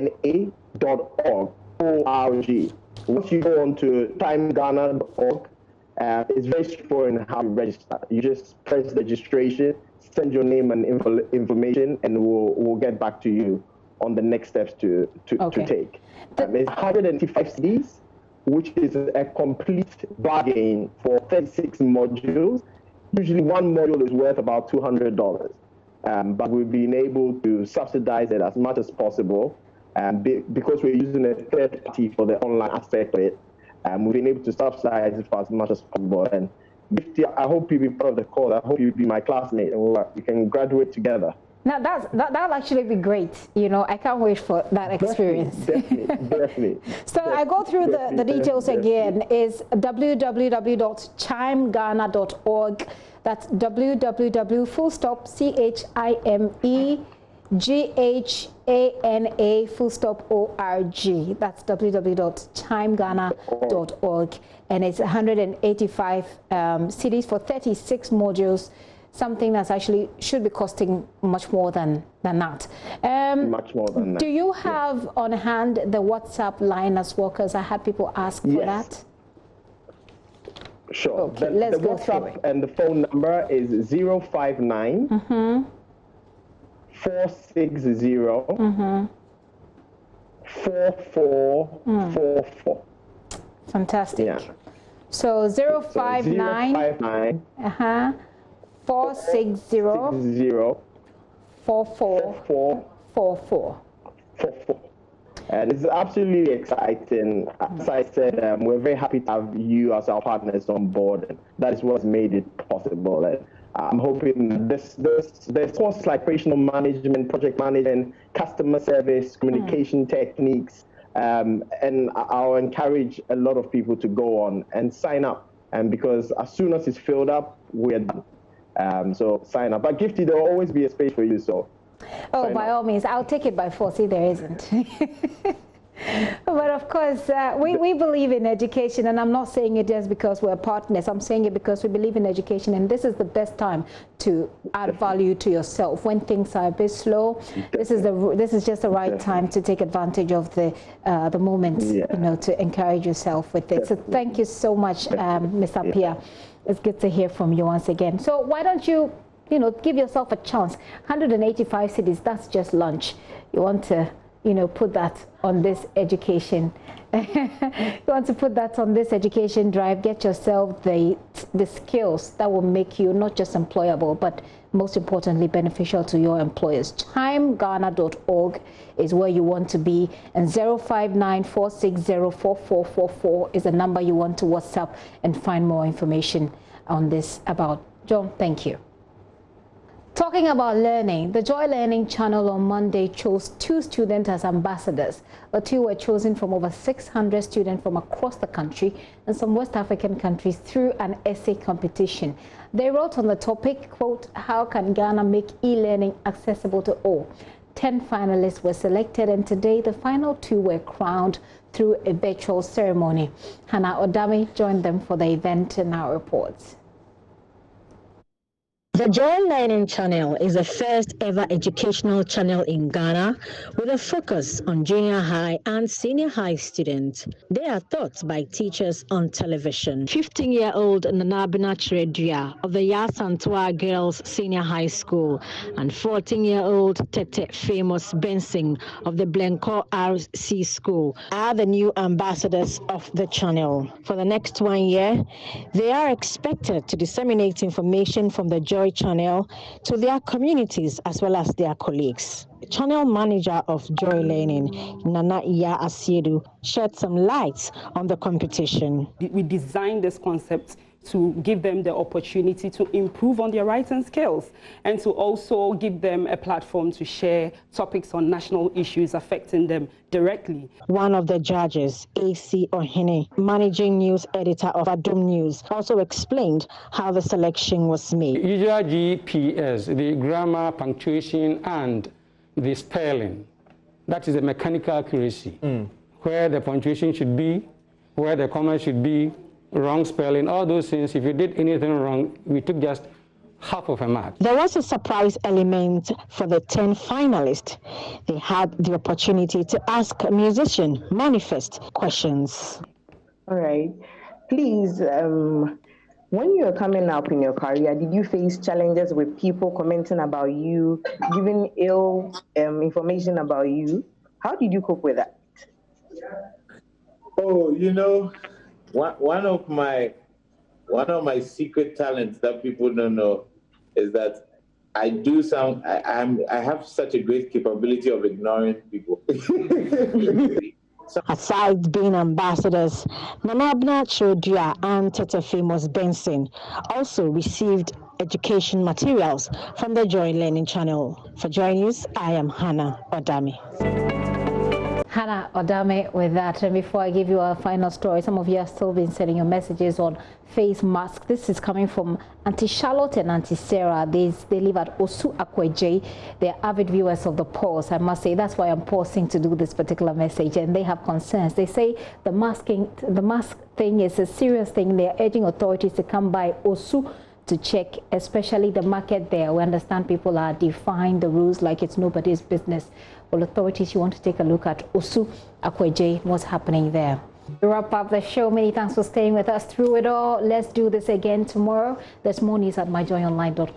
GHANA.org. ORG. Once you go on to chimeghana.org, it's very straightforward in how you register. You just press registration, send your name and information, and we'll get back to you on the next steps to take. It's 185 CDs, which is a complete bargain for 36 modules. Usually one module is worth about $200, but we've been able to subsidize it as much as possible. Because we're using a third party for the online aspect of it, we've been able to subsidize it for as much as possible. And I hope you'll be part of the call. I hope you'll be my classmate, and we can graduate together. Now that'll actually be great. You know, I can't wait for that experience. Definitely. So I go through the details again. Is www.chimeghana.org. That's www.chimeghana.org. That's www.chimeghana.org. And it's 185 CDs for 36 modules, something that's actually should be costing much more than that. Much more than that. Do you have on hand the WhatsApp line as well? Because I had people ask for that. Sure. Okay, the WhatsApp and the phone number is 059 460 4444. Fantastic. Yeah. So 059 460 4444. And it's absolutely exciting. As I said, we're very happy to have you as our partners on board. And that is what's made it possible. And I'm hoping there's courses like operational management, project management, customer service, communication techniques. And I'll encourage a lot of people to go on and sign up. And because as soon as it's filled up, we're done. So sign up. But Gifty, there will always be a space for you. So. Oh, by all means, I'll take it by force if there isn't. But of course, we believe in education, and I'm not saying it just because we're partners. I'm saying it because we believe in education, and this is the best time to add value to yourself. When things are a bit slow, this is just the right time to take advantage of the moment, you know, to encourage yourself with it. So thank you so much, Mr. Pia. It's good to hear from you once again. So why don't you give yourself a chance. 185 cities, that's just lunch. You want to, put that on this education. You want to put that on this education drive. Get yourself the skills that will make you not just employable, but most importantly, beneficial to your employers. Chimeghana.org is where you want to be, and 059-460-4444 is the number you want to WhatsApp and find more information on this about. John, thank you. Talking about learning, the Joy Learning channel on Monday chose 2 students as ambassadors. The 2 were chosen from over 600 students from across the country and some West African countries through an essay competition. They wrote on the topic, quote, how can Ghana make e-learning accessible to all? 10 finalists were selected, and today the final 2 were crowned through a virtual ceremony. Hannah Odami joined them for the event and now reports. The Joy Learning channel is the first ever educational channel in Ghana with a focus on junior high and senior high students. They are taught by teachers on television. 15-year-old Nanabina Chiredua of the Yasantua Girls Senior High School and 14-year-old Tete Famous Benson of the Blencoe RC School are the new ambassadors of the channel. For the next 1 year, they are expected to disseminate information from the Joy channel to their communities as well as their colleagues. Channel manager of Joy Learning, Nana Iya Asiedu, shed some light on the competition. We designed this concept to give them the opportunity to improve on their writing skills and to also give them a platform to share topics on national issues affecting them directly. One of the judges, A.C. Ohene, managing news editor of Adum News, also explained how the selection was made. Usual GPS, the grammar, punctuation, and the spelling. That is the mechanical accuracy. Where the punctuation should be, where the comma should be, wrong spelling, all those things. If you did anything wrong, we took just half of a mark. There was a surprise element for the 10 finalists. They had the opportunity to ask a musician Manifest questions. All right. Please, when you were coming up in your career, did you face challenges with people commenting about you, giving ill information about you? How did you cope with that? Oh, one of my secret talents that people don't know is that I have such a great capability of ignoring people. Aside being ambassadors, Nanabna Chiredua and Tete Famous Benson also received education materials from the Joy Learning channel. For Joy News, I am Hannah Odami. Hannah Odame with that. And before I give you our final story, some of you have still been sending your messages on face mask. This is coming from Auntie Charlotte and Auntie Sarah. They live at Osu Akweje. They're avid viewers of the Pulse. I must say that's why I'm pausing to do this particular message. And they have concerns. They say the mask thing is a serious thing. They're urging authorities to come by Osu to check, especially the market there. We understand people are defying the rules like it's nobody's business. Well, authorities, you want to take a look at Osu Akweje, what's happening there. To wrap up the show, many thanks for staying with us through it all. Let's do this again tomorrow. There's more news at myjoyonline.com.